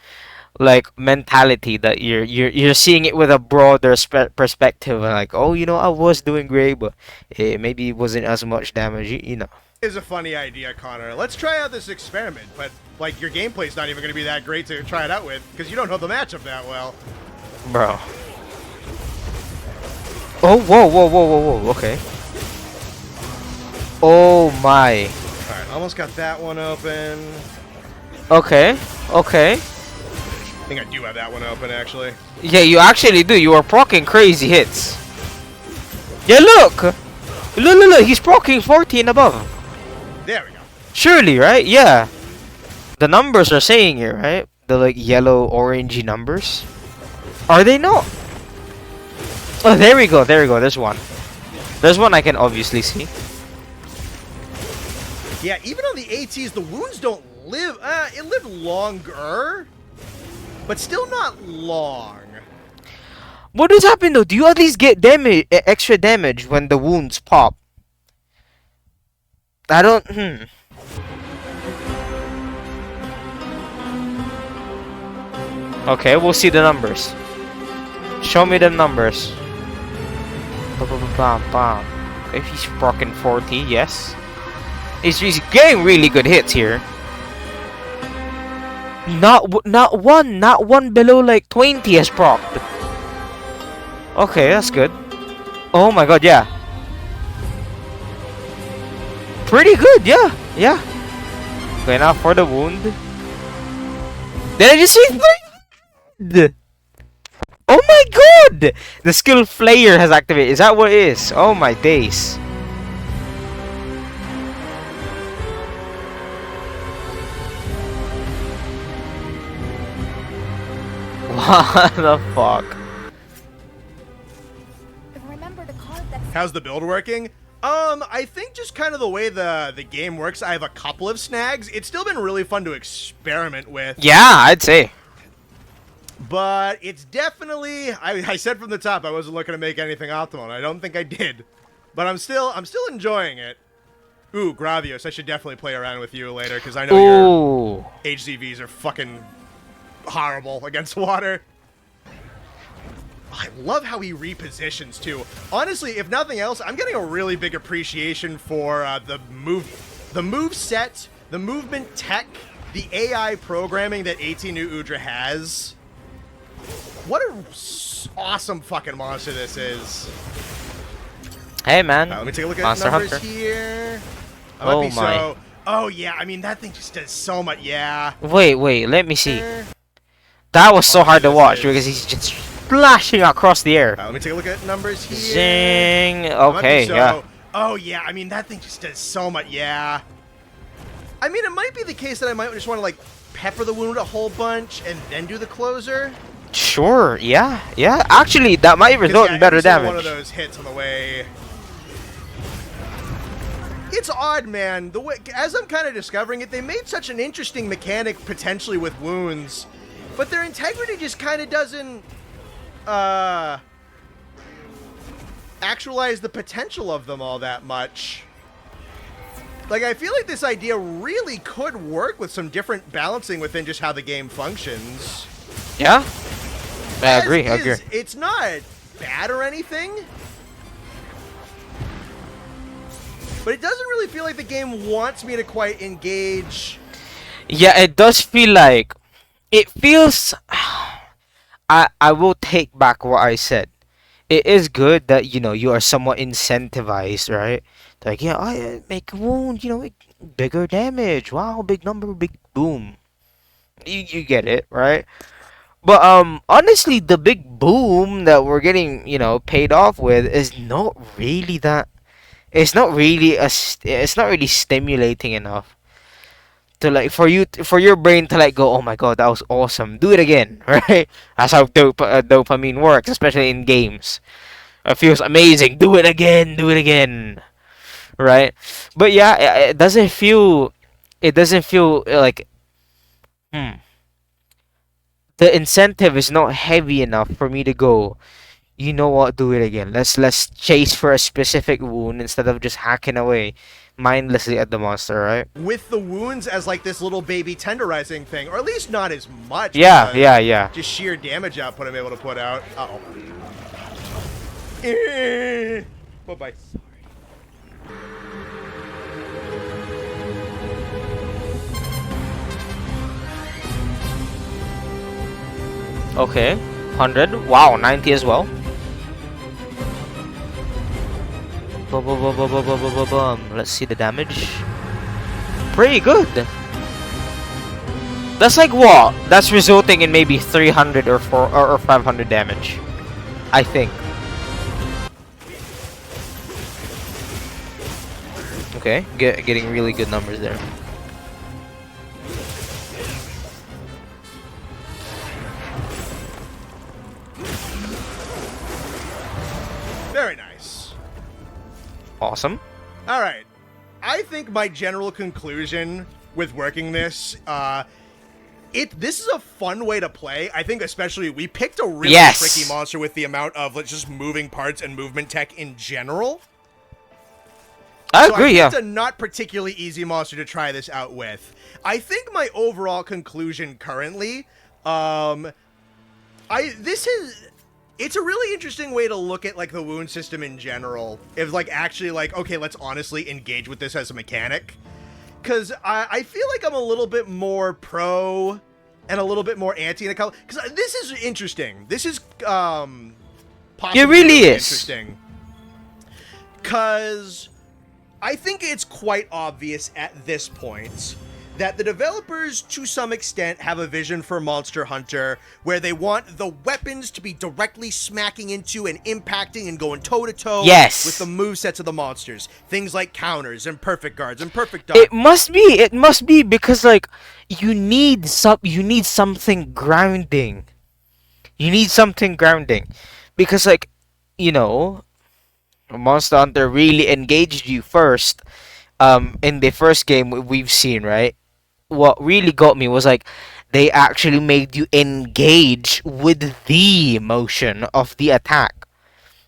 like, mentality that you're seeing it with a broader perspective. And, like, oh, you know, I was doing great, but maybe it wasn't as much damage, you know. Is a funny idea, Connor. Let's try out this experiment, but like your gameplay's not even going to be that great to try it out with because you don't know the matchup that well. Bro. Oh, whoa, okay. Oh my. Alright, almost got that one open. Okay. I think I do have that one open, actually. Yeah, you actually do. You are proccing crazy hits. Yeah, look, he's proccing 40 and above. There we go. Surely, right? Yeah. The numbers are saying here, right? the like yellow orangey numbers. Are they not? Oh, there we go. There we go. There's one. There's one I can obviously see. Yeah, even on the ATs, the wounds don't live. It lived longer, but still not long. What does happen though? Do you at least get damage, extra damage when the wounds pop? I don't. Okay, we'll see the numbers. Show me the numbers. Bam. If he's rocking 40, yes. He's getting really good hits here. Not one below like 20 has procced. Okay, that's good. Oh my god, yeah. Pretty good, yeah. Okay, now for the wound. Did I just see? Oh my god! The skill Flayer has activated. Is that what it is? Oh my days. What the fuck? How's the build working? I think just kind of the way the game works, I have a couple of snags. It's still been really fun to experiment with. Yeah, I'd say. But it's definitely, I said from the top I wasn't looking to make anything optimal, and I don't think I did. But I'm still enjoying it. Ooh, Gravios, I should definitely play around with you later, because I know your HCVs are fucking horrible against water. I love how he repositions too. Honestly, if nothing else, I'm getting a really big appreciation for the move set, the movement tech, the AI programming that 18 New Udra has. What a awesome fucking monster this is. Hey man. Let me take a look at Monster numbers Hunter. here. Oh my. Oh yeah, I mean that thing just does so much. Yeah. Wait, let me see. That was so hard to watch because he's just splashing across the air. Let me take a look at numbers here. Zing. Okay, yeah. Oh yeah, I mean that thing just does so much. Yeah. I mean, it might be the case that I might just want to like pepper the wound a whole bunch and then do the closer. Sure. Yeah. Actually, that might result in better damage. One of those hits on the way. It's odd, man. The way, as I'm kind of discovering it, they made such an interesting mechanic potentially with wounds, but their integrity just kind of doesn't actualize the potential of them all that much. Like, I feel like this idea really could work with some different balancing within just how the game functions. Yeah? I agree. It's not bad or anything, but it doesn't really feel like the game wants me to quite engage. Yeah, it does feel like... It feels... I will take back what I said. It is good that, you know, you are somewhat incentivized, right? Like, yeah, I make a wound, you know, bigger damage. Wow, big number, big boom. You get it, right? But honestly, the big boom that we're getting, you know, paid off with is not really that. It's not really it's not really stimulating enough to like for your brain to like go, oh my god, that was awesome. Do it again, right? That's how dopamine works, especially in games. It feels amazing. Do it again. Right? But yeah, it doesn't feel like the incentive is not heavy enough for me to go, you know what, do it again. Let's chase for a specific wound instead of just hacking away mindlessly at the monster, right? With the wounds as like this little baby tenderizing thing, or at least not as much. Yeah. Just sheer damage output I'm able to put out. Uh-oh. Bye-bye. Okay, 100. Wow, 90 as well. Let's see the damage. Pretty good. That's like what? That's resulting in maybe 300 or 500 damage, I think. Okay, getting really good numbers there. Very nice. Awesome. All right. I think my general conclusion with working this, this is a fun way to play. I think especially we picked a really tricky monster with the amount of just moving parts and movement tech in general. I agree, It's a not particularly easy monster to try this out with. I think my overall conclusion currently, it's a really interesting way to look at, like, the wound system in general. If, like, actually, like, okay, let's honestly engage with this as a mechanic. Because I feel like I'm a little bit more pro and a little bit more anti in a color. Because this is interesting. This is, possibly it really is interesting. Because I think it's quite obvious at this point that the developers, to some extent, have a vision for Monster Hunter where they want the weapons to be directly smacking into and impacting and going toe-to-toe with the movesets of the monsters. Things like counters and perfect guards and perfect dodge. It must be because, like, you need something grounding. You need something grounding. Because, like, you know, Monster Hunter really engaged you first in the first game we've seen, right? What really got me was, like, they actually made you engage with the motion of the attack.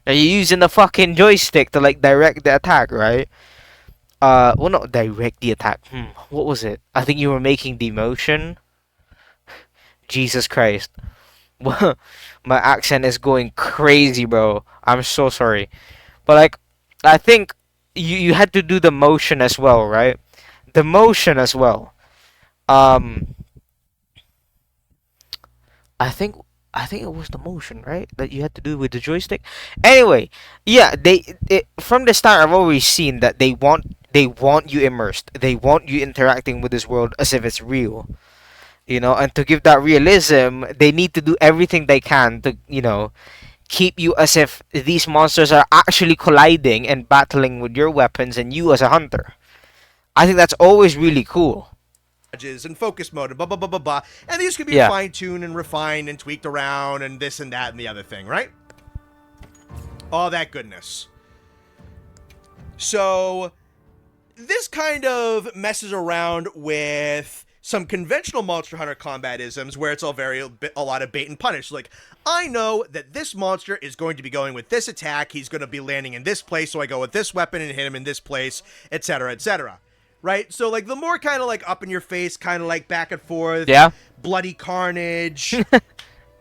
Now, you're using the fucking joystick to, like, direct the attack, right? Well, not direct the attack. What was it? I think you were making the motion. Jesus Christ. My accent is going crazy, bro. I'm so sorry. But, like, I think you had to do the motion as well, right? The motion as well. I think it was the motion, right? That you had to do with the joystick. Anyway, yeah, from the start I've always seen that they want you immersed. They want you interacting with this world as if it's real. You know, and to give that realism, they need to do everything they can to, you know, keep you as if these monsters are actually colliding and battling with your weapons and you as a hunter. I think that's always really cool. And focus mode and blah blah blah blah blah, and these could be fine-tuned and refined and tweaked around and this and that and the other thing, right? All that goodness. So this kind of messes around with some conventional Monster Hunter combat isms where it's a lot of bait and punish. Like, I know that this monster is going to be going with this attack, he's going to be landing in this place, so I go with this weapon and hit him in this place, etc., etc. Right? So, like, the more kind of, like, up in your face, kind of, like, back and forth, bloody carnage,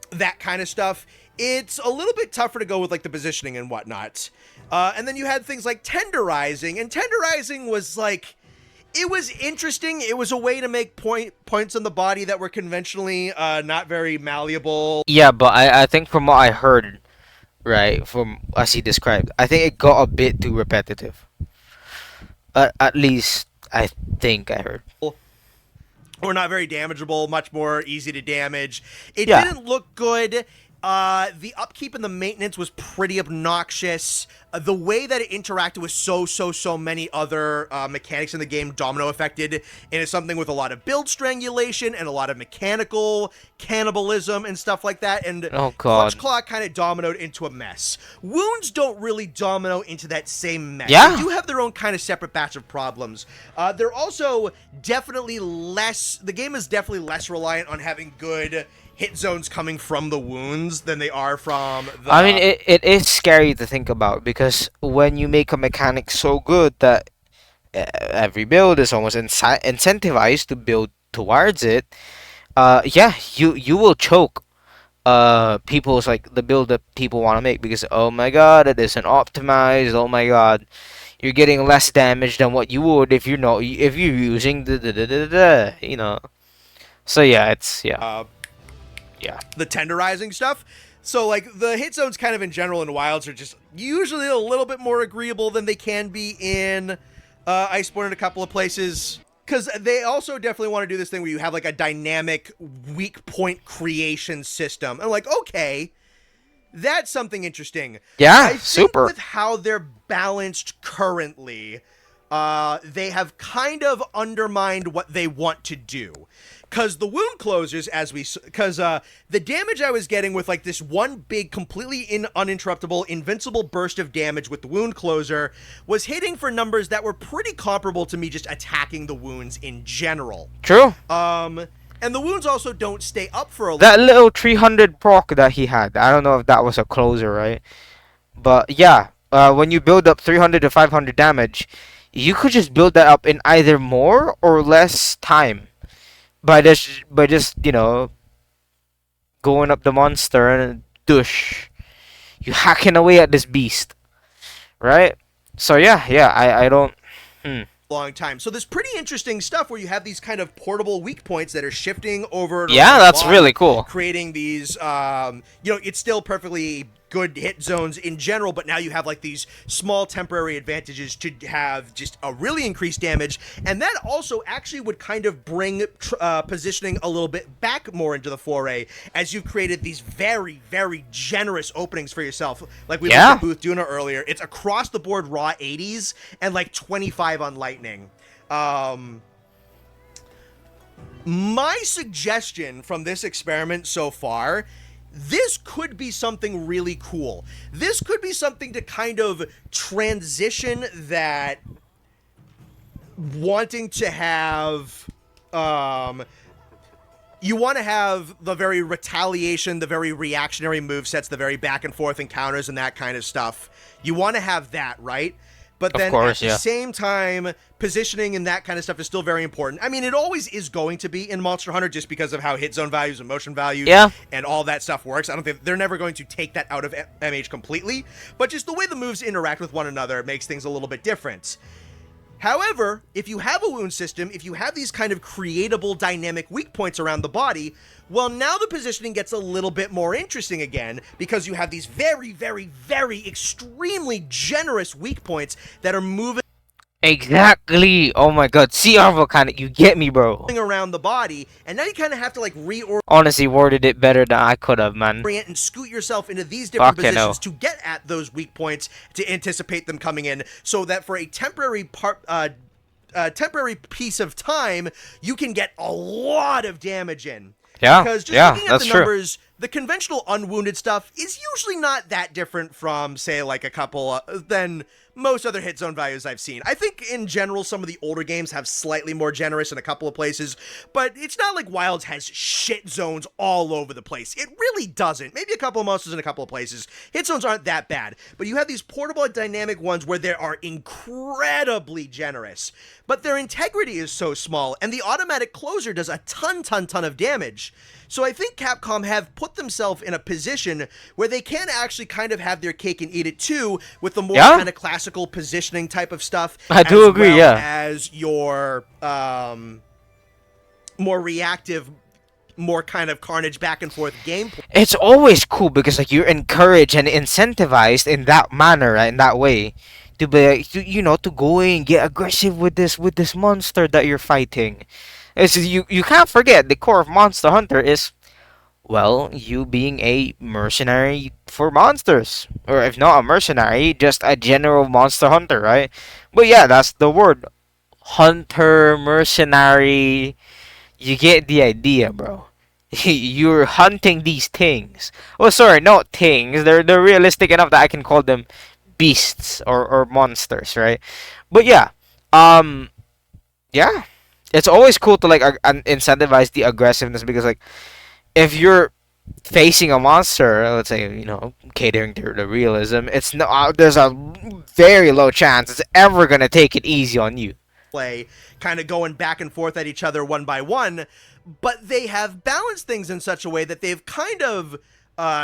that kind of stuff, it's a little bit tougher to go with, like, the positioning and whatnot. And then you had things like tenderizing, and tenderizing was, like, it was interesting. It was a way to make points on the body that were conventionally not very malleable. Yeah, but I think from what I heard, right, from as he described, I think it got a bit too repetitive. At least I think I heard. Or not very damageable, much more easy to damage. It didn't look good. The upkeep and the maintenance was pretty obnoxious. The way that it interacted with so many other mechanics in the game domino affected, and it's something with a lot of build strangulation and a lot of mechanical cannibalism and stuff like that, and Clutch Claw kind of dominoed into a mess. Wounds don't really domino into that same mess. They do have their own kind of separate batch of problems. They're also definitely the game is definitely less reliant on having good hit zones coming from the wounds than they are from the... I mean, it is scary to think about, because when you make a mechanic so good that every build is almost incentivized to build towards it, you will choke people's, like, the build that people want to make, because, oh my god, it isn't optimized, oh my god, you're getting less damage than what you would if you're using the you know. So it's the tenderizing stuff. So, like, the hit zones kind of in general in Wilds are just usually a little bit more agreeable than they can be in Iceborne in a couple of places. Because they also definitely want to do this thing where you have, like, a dynamic weak point creation system. And, like, okay, that's something interesting. Yeah, super. With how they're balanced currently, they have kind of undermined what they want to do. Because the wound closers, because the damage I was getting with like this one big, completely uninterruptible, invincible burst of damage with the wound closer was hitting for numbers that were pretty comparable to me just attacking the wounds in general. True. And the wounds also don't stay up for a That little 300 proc that he had, I don't know if that was a closer, right? But yeah, when you build up 300 to 500 damage, you could just build that up in either more or less time. By just going up the monster and douche, you hacking away at this beast, right? So yeah, I don't. long time. So there's pretty interesting stuff where you have these kind of portable weak points that are shifting over. Yeah, that's really cool. Creating these, it's still perfectly good hit zones in general, but now you have like these small temporary advantages to have just a really increased damage, and that also actually would kind of bring positioning a little bit back more into the foray as you've created these very, very generous openings for yourself. Like we looked at Booth Duna earlier, it's across the board raw 80s and like 25 on lightning. My suggestion from this experiment so far, this could be something really cool. This could be something to kind of transition that wanting to have, you want to have the very retaliation, the very reactionary movesets, the very back and forth encounters and that kind of stuff. You want to have that, right? But then at the same time, positioning and that kind of stuff is still very important. I mean, it always is going to be in Monster Hunter just because of how hit zone values and motion values and all that stuff works. I don't think they're never going to take that out of MH completely, but just the way the moves interact with one another makes things a little bit different. However, if you have a wound system, if you have these kind of creatable dynamic weak points around the body, well, now the positioning gets a little bit more interesting again because you have these very, very, very extremely generous weak points that are moving Exactly. Oh my god. CR-Volcanic, you get me, bro. around the body, and now you kind of have to like reorient. Honestly, worded it better than I could have, man. And scoot yourself into these different positions to get at those weak points to anticipate them coming in, so that for a temporary temporary piece of time, you can get a lot of damage in. Yeah, because just looking at the numbers, the conventional unwounded stuff is usually not that different from, say, like a couple than most other hit zone values I've seen. I think in general, some of the older games have slightly more generous in a couple of places, but it's not like Wilds has shit zones all over the place. It really doesn't. Maybe a couple of monsters in a couple of places. Hit zones aren't that bad, but you have these portable dynamic ones where they are incredibly generous, but their integrity is so small, and the automatic closer does a ton of damage. So I think Capcom have put themselves in a position where they can actually kind of have their cake and eat it too, with the more kind of classical positioning type of stuff. I do agree, as your more reactive, more kind of carnage back and forth gameplay. It's always cool because like you're encouraged and incentivized in that manner, right, in that way, to be to go and get aggressive with this monster that you're fighting. It's you can't forget the core of Monster Hunter is, well, you being a mercenary for monsters, or if not a mercenary, just a general monster hunter, right? But yeah, that's the word, hunter, mercenary. You get the idea, bro. You're hunting these things. Oh, sorry, not things. They're realistic enough that I can call them beasts or monsters, right? But yeah, yeah. It's always cool to like incentivize the aggressiveness because like if you're facing a monster, let's say catering to the realism, it's no there's a very low chance it's ever gonna take it easy on you. Play kind of going back and forth at each other one by one, but they have balanced things in such a way that they've kind of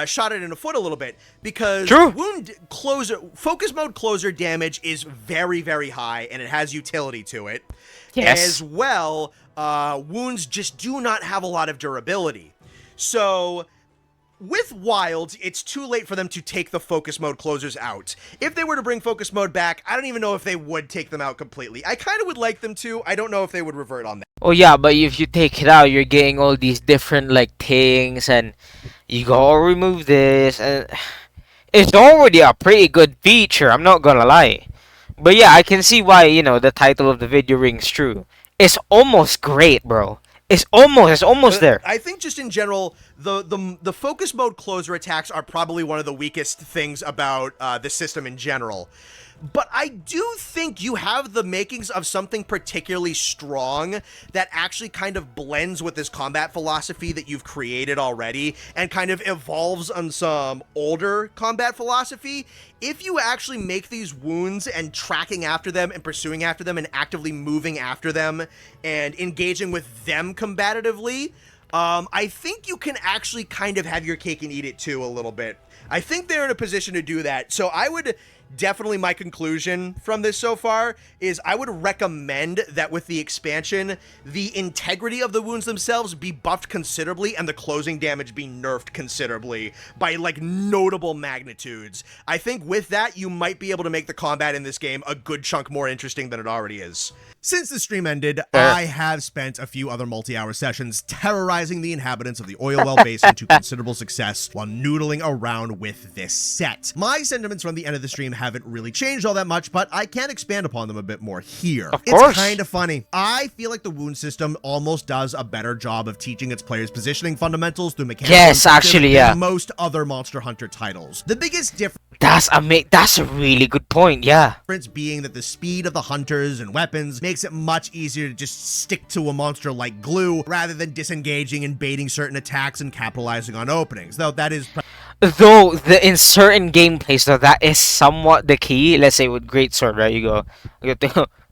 shot it in the foot a little bit because wound closer, focus mode closer damage is very, very high and it has utility to it. Yes. As well, wounds just do not have a lot of durability. So with Wilds, it's too late for them to take the focus mode closers out. If they were to bring focus mode back, I don't even know if they would take them out completely. I kind of would like them to. I don't know if they would revert on that. Oh yeah, but if you take it out, you're getting all these different like things, and you go remove this, and it's already a pretty good feature. I'm not gonna lie. But yeah, I can see why, the title of the video rings true. It's almost great, bro. It's almost there. I think just in general, the focus mode closer attacks are probably one of the weakest things about the system in general. But I do think you have the makings of something particularly strong that actually kind of blends with this combat philosophy that you've created already and kind of evolves on some older combat philosophy. If you actually make these wounds and tracking after them and pursuing after them and actively moving after them and engaging with them combatively, I think you can actually kind of have your cake and eat it too a little bit. I think they're in a position to do that. So I would definitely, my conclusion from this so far is I would recommend that with the expansion, the integrity of the wounds themselves be buffed considerably and the closing damage be nerfed considerably by like notable magnitudes. I think with that, you might be able to make the combat in this game a good chunk more interesting than it already is. Since the stream ended, I have spent a few other multi-hour sessions terrorizing the inhabitants of the Oil Well Basin to considerable success while noodling around with this set. My sentiments from the end of the stream haven't really changed all that much, but I can expand upon them a bit more here. Of course. It's kind of funny. I feel like the wound system almost does a better job of teaching its players positioning fundamentals through mechanics. Yes, actually, yeah. Than most other Monster Hunter titles. The biggest difference That's a really good point, yeah. being that the speed of the hunters and weapons makes it much easier to just stick to a monster like glue rather than disengaging and baiting certain attacks and capitalizing on openings, though that is Though in certain gameplays, though, that is somewhat the key. Let's say with Greatsword, right? You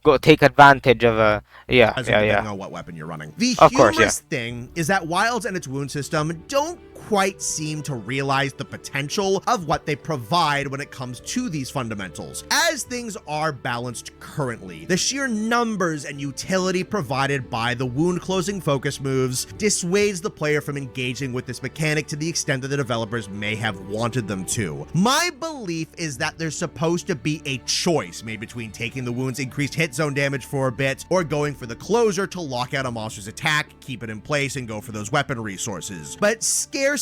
go take advantage of depending on what weapon you're running. The humorous thing is that Wilds and its wound system don't quite seem to realize the potential of what they provide when it comes to these fundamentals. As things are balanced currently, the sheer numbers and utility provided by the wound closing focus moves dissuades the player from engaging with this mechanic to the extent that the developers may have wanted them to. My belief is that there's supposed to be a choice made between taking the wound's increased hit zone damage for a bit or going for the closer to lock out a monster's attack, keep it in place, and go for those weapon resources. But scarcity,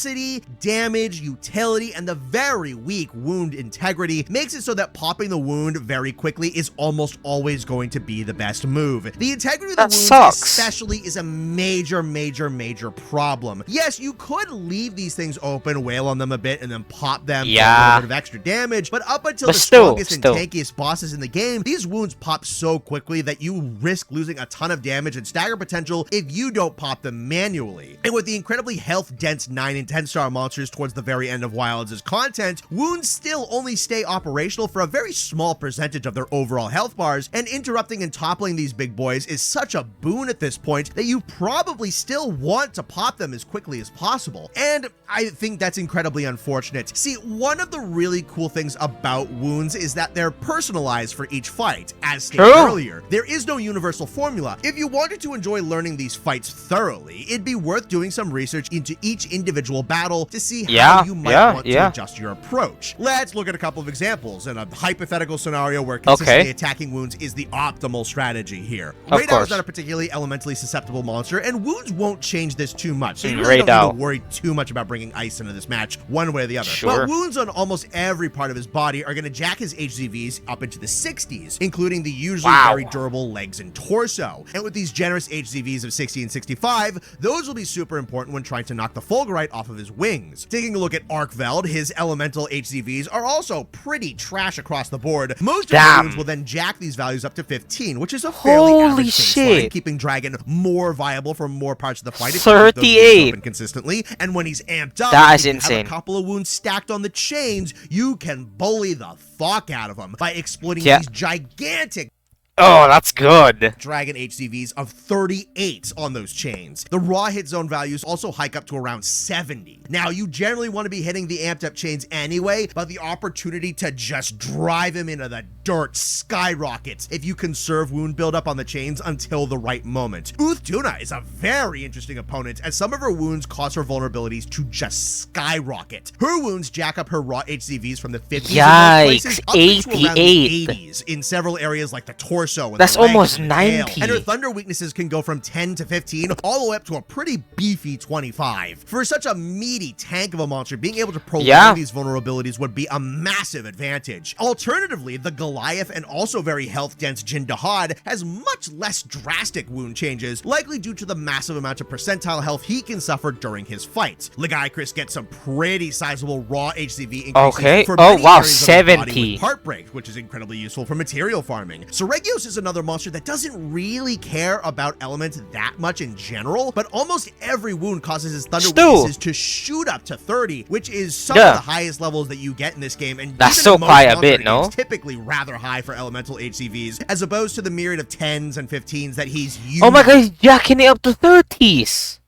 damage, utility, and the very weak wound integrity makes it so that popping the wound very quickly is almost always going to be the best move. The integrity of the wound especially is a major problem. Yes, you could leave these things open, wail on them a bit, and then pop them for a little bit of extra damage, but up until the strongest and tankiest bosses in the game, these wounds pop so quickly that you risk losing a ton of damage and stagger potential if you don't pop them manually. And with the incredibly health-dense 9 and 10-star monsters towards the very end of Wilds' content, wounds still only stay operational for a very small percentage of their overall health bars, and interrupting and toppling these big boys is such a boon at this point that you probably still want to pop them as quickly as possible. And I think that's incredibly unfortunate. See, one of the really cool things about wounds is that they're personalized for each fight. As stated earlier, there is no universal formula. If you wanted to enjoy learning these fights thoroughly, it'd be worth doing some research into each individual battle to see how you might want to adjust your approach. Let's look at a couple of examples in a hypothetical scenario where consistently attacking wounds is the optimal strategy here. Radau is not a particularly elementally susceptible monster, and wounds won't change this too much, so you really don't need to worry too much about bringing ice into this match one way or the other. But wounds on almost every part of his body are going to jack his HZVs up into the 60s, including the usually very durable legs and torso. And with these generous HZVs of 60 and 65, those will be super important when trying to knock the Fulgurite off of his wings. Taking a look at Arkveld, his elemental HZVs are also pretty trash across the board. Most of the wounds will then jack these values up to 15, which is a fairly average baseline, keeping Dragon more viable for more parts of the fight if 38 open consistently. And when he's amped up, that is insane. Have a couple of wounds stacked on the chains, you can bully the fuck out of them by exploiting these gigantic that's good. Dragon HCVs of 38 on those chains. The raw hit zone values also hike up to around 70. Now, you generally want to be hitting the amped up chains anyway, but the opportunity to just drive him into the dirt skyrockets if you conserve wound buildup on the chains until the right moment. Uthduna is a very interesting opponent, as some of her wounds cause her vulnerabilities to just skyrocket. Her wounds jack up her raw HCVs from the 50s in most places up into around the 80s in several areas like the torso torso, and That's the legs, almost and the tail. 90. And her thunder weaknesses can go from 10 to 15, all the way up to a pretty beefy 25. For such a meaty tank of a monster, being able to prolong these vulnerabilities would be a massive advantage. Alternatively, the Goliath and also very health-dense Jin Dahad has much less drastic wound changes, likely due to the massive amount of percentile health he can suffer during his fights. Legaicris gets some pretty sizable raw HCV increases for many areas of his body with Heartbreak, which is incredibly useful for material farming. Seregios is another monster that doesn't really care about elements that much in general, but almost every wound causes his thunder weaknesses to shoot up to 30, which is some of the highest levels that you get in this game, and that's so high a bit, no? Typically rather high for elemental HCVs, as opposed to the myriad of 10s and 15s that he's using. Oh my god, he's jacking it up to 30s!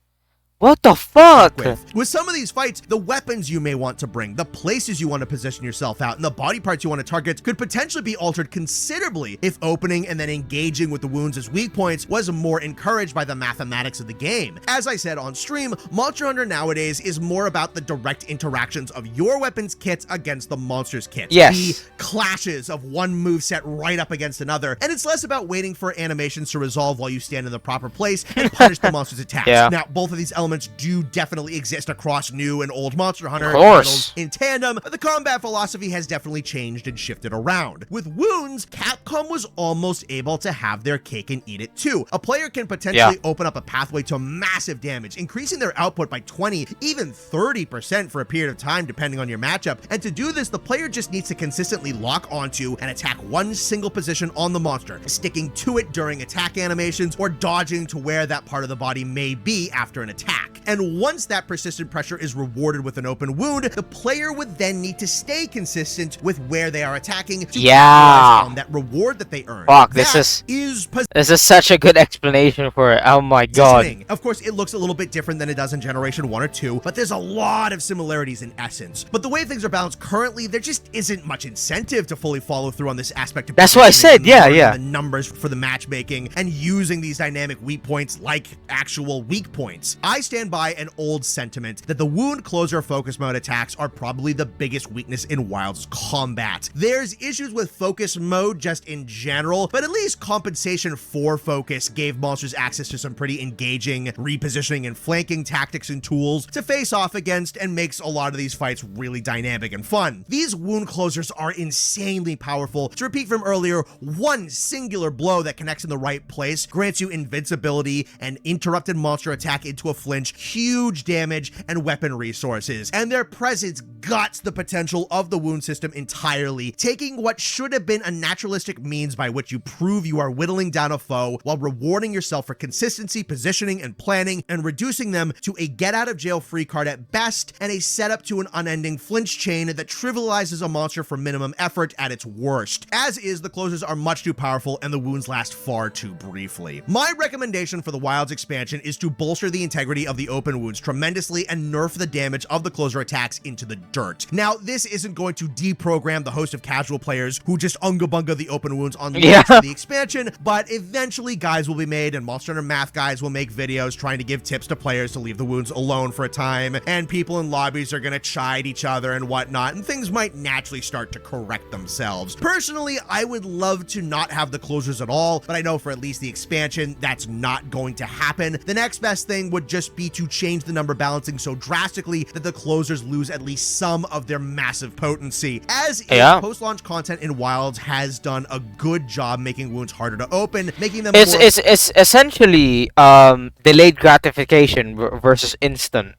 What the fuck? With some of these fights, the weapons you may want to bring, the places you want to position yourself out, and the body parts you want to target could potentially be altered considerably if opening and then engaging with the wounds as weak points was more encouraged by the mathematics of the game. As I said on stream, Monster Hunter nowadays is more about the direct interactions of your weapons kits against the monster's kits. The clashes of one moveset right up against another, and it's less about waiting for animations to resolve while you stand in the proper place and punish the monster's attacks. Now, both of these elements do definitely exist across new and old Monster Hunter titles in tandem, but the combat philosophy has definitely changed and shifted around. With wounds, Capcom was almost able to have their cake and eat it too. A player can potentially open up a pathway to massive damage, increasing their output by 20, even 30% for a period of time depending on your matchup. And to do this, the player just needs to consistently lock onto and attack one single position on the monster, sticking to it during attack animations or dodging to where that part of the body may be after an attack. And once that persistent pressure is rewarded with an open wound, the player would then need to stay consistent with where they are attacking to capitalize on that reward that they earn. Fuck, this is such a good explanation for it. Oh my god. Of course, it looks a little bit different than it does in Generation 1 or 2, but there's a lot of similarities in essence. But the way things are balanced currently, there just isn't much incentive to fully follow through on this aspect of That's what I said, the numbers for the matchmaking and using these dynamic weak points like actual weak points. I stand by an old sentiment that the wound closer focus mode attacks are probably the biggest weakness in WoW's combat. There's issues with focus mode just in general, but at least compensation for focus gave monsters access to some pretty engaging repositioning and flanking tactics and tools to face off against, and makes a lot of these fights really dynamic and fun. These wound closers are insanely powerful. To repeat from earlier, one singular blow that connects in the right place grants you invincibility and interrupted monster attack into a flinch, huge damage, and weapon resources. And their presence guts the potential of the wound system entirely, taking what should have been a naturalistic means by which you prove you are whittling down a foe while rewarding yourself for consistency, positioning, and planning, and reducing them to a get-out-of-jail-free card at best and a setup to an unending flinch chain that trivializes a monster for minimum effort at its worst. As is, the closers are much too powerful and the wounds last far too briefly. My recommendation for the Wilds expansion is to bolster the integrity of the open wounds tremendously and nerf the damage of the closer attacks into the dirt. Now, this isn't going to deprogram the host of casual players who just unga-bunga the open wounds on the expansion, but eventually guides will be made, and Monster Hunter Math guys will make videos trying to give tips to players to leave the wounds alone for a time, and people in lobbies are gonna chide each other and whatnot, and things might naturally start to correct themselves. Personally, I would love to not have the closers at all, but I know for at least the expansion, that's not going to happen. The next best thing would just be to change the number balancing so drastically that the closers lose at least some of their massive potency. As post-launch content in Wilds has done a good job making wounds harder to open, making them it's essentially delayed gratification versus instant.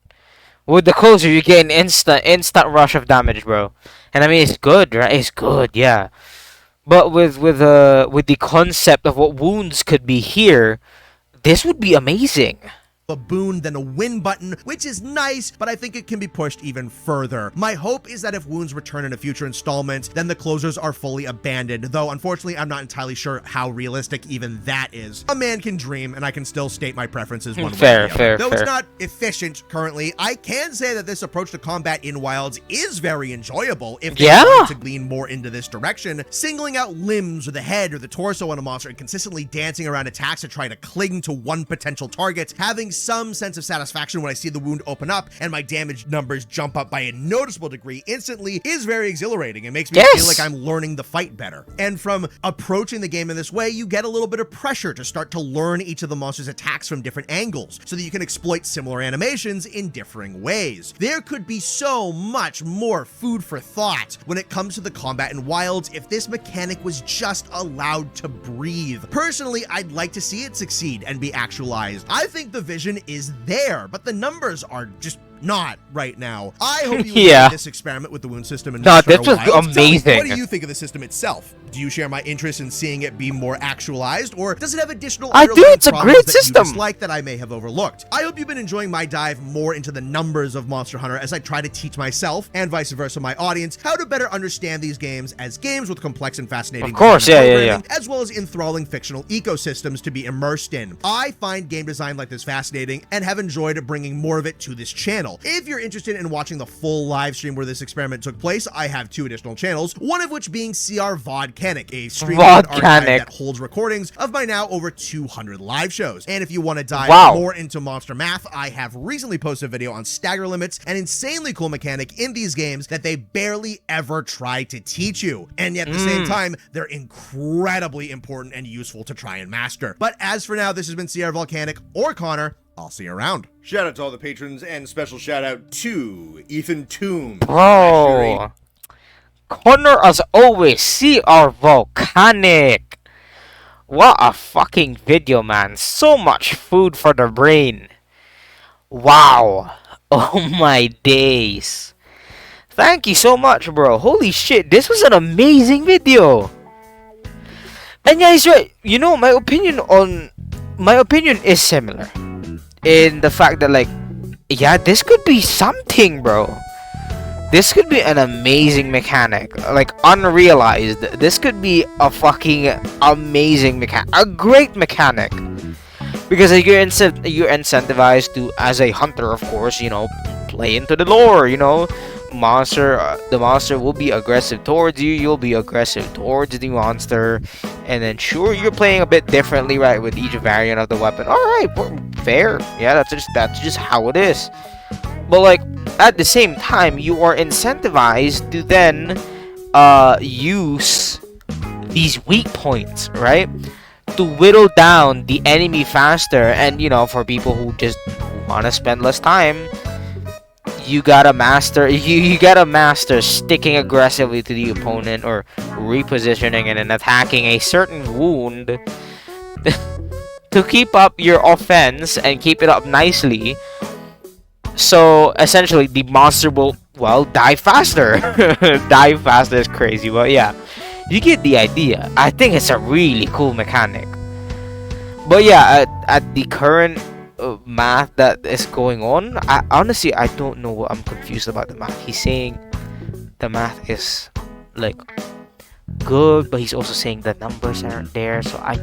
With the closer, you get an instant rush of damage, bro. And I mean, it's good, right? It's good, yeah. But with the concept of what wounds could be here, this would be amazing. A boon than a win button, which is nice, but I think it can be pushed even further. My hope is that if wounds return in a future installment, then the closers are fully abandoned, though unfortunately I'm not entirely sure how realistic even that is. A man can dream, and I can still state my preferences one way or the other. Though it's not efficient currently, I can say that this approach to combat in Wilds is very enjoyable if they want to lean more into this direction. Singling out limbs or the head or the torso on a monster and consistently dancing around attacks to try to cling to one potential target, having some sense of satisfaction when I see the wound open up and my damage numbers jump up by a noticeable degree instantly is very exhilarating and makes me feel like I'm learning the fight better. And from approaching the game in this way, you get a little bit of pressure to start to learn each of the monster's attacks from different angles so that you can exploit similar animations in differing ways. There could be so much more food for thought when it comes to the combat in Wilds if this mechanic was just allowed to breathe. Personally, I'd like to see it succeed and be actualized. I think the vision is there, but the numbers are just not right now. I hope you enjoyed this experiment with the wound system. And no, this was amazing. What do you think of the system itself? Do you share my interest in seeing it be more actualized, or does it have additional I do, it's a great system that I may have overlooked? I hope you've been enjoying my dive more into the numbers of Monster Hunter as I try to teach myself, and vice versa my audience, how to better understand these games as games with complex and fascinating as well as enthralling fictional ecosystems to be immersed in. I find game design like this fascinating and have enjoyed bringing more of it to this channel. If you're interested in watching the full live stream where this experiment took place, I have 2 additional channels, one of which being CR-Volcanic, a streaming archive that holds recordings of by now over 200 live shows. And if you want to dive more into monster math, I have recently posted a video on stagger limits, an insanely cool mechanic in these games that they barely ever try to teach you. And yet at the same time, they're incredibly important and useful to try and master. But as for now, this has been CR-Volcanic or Connor. I'll see you around. Shout out to all the patrons and special shout out to Ethan Toom. Bro, Connor as always, CR-Volcanic. What a fucking video, man. So much food for the brain. Wow. Oh my days. Thank you so much, bro. Holy shit, this was an amazing video. And yeah, he's right. You know, my opinion is similar. In the fact that, like, yeah, this could be something, bro. This could be an amazing mechanic, like unrealized. This could be a fucking amazing mechanic, a great mechanic. Because like, you're incentivized to, as a hunter, of course, you know, play into the lore. You know, the monster will be aggressive towards you. You'll be aggressive towards the monster, and then sure, you're playing a bit differently, right, with each variant of the weapon. All right, fair. Yeah, that's just how it is. But like at the same time, you are incentivized to then use these weak points, right, to whittle down the enemy faster. And you know, for people who just want to spend less time, you gotta master you gotta master sticking aggressively to the opponent or repositioning and then attacking a certain wound to keep up your offense and keep it up nicely. So essentially the monster will, well, die faster. Die faster is crazy, but yeah, you get the idea. I think it's a really cool mechanic. But yeah, at the current math that is going on, I honestly don't know what I'm confused about the math. He's saying the math is like good, but he's also saying the numbers aren't there, so I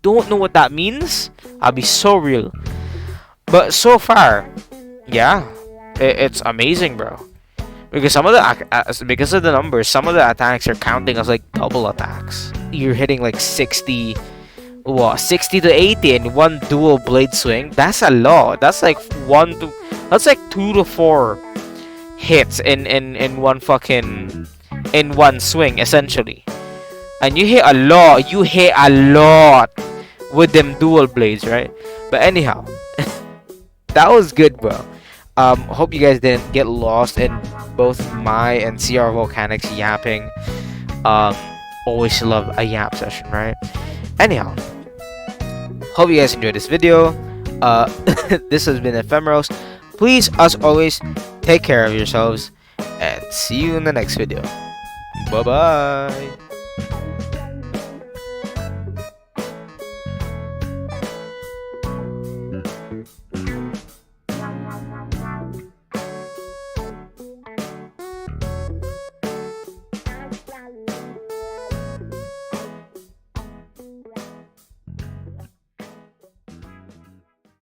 don't know what that means. I'll be so real, but so far, yeah, it's amazing, bro. Because some of the because of the numbers, some of the attacks are counting as like double attacks. You're hitting like 60 to 80 in one dual blade swing. That's a lot. That's like 2 to 4 hits in one swing, essentially. And you hit a lot. You hit a lot with them dual blades, right? But anyhow, that was good, bro. Hope you guys didn't get lost in both my and CR-Volcanic's yapping. Always love a yap session, right? Anyhow, hope you guys enjoyed this video. This has been Ephemeros. Please, as always, take care of yourselves and see you in the next video. Bye bye.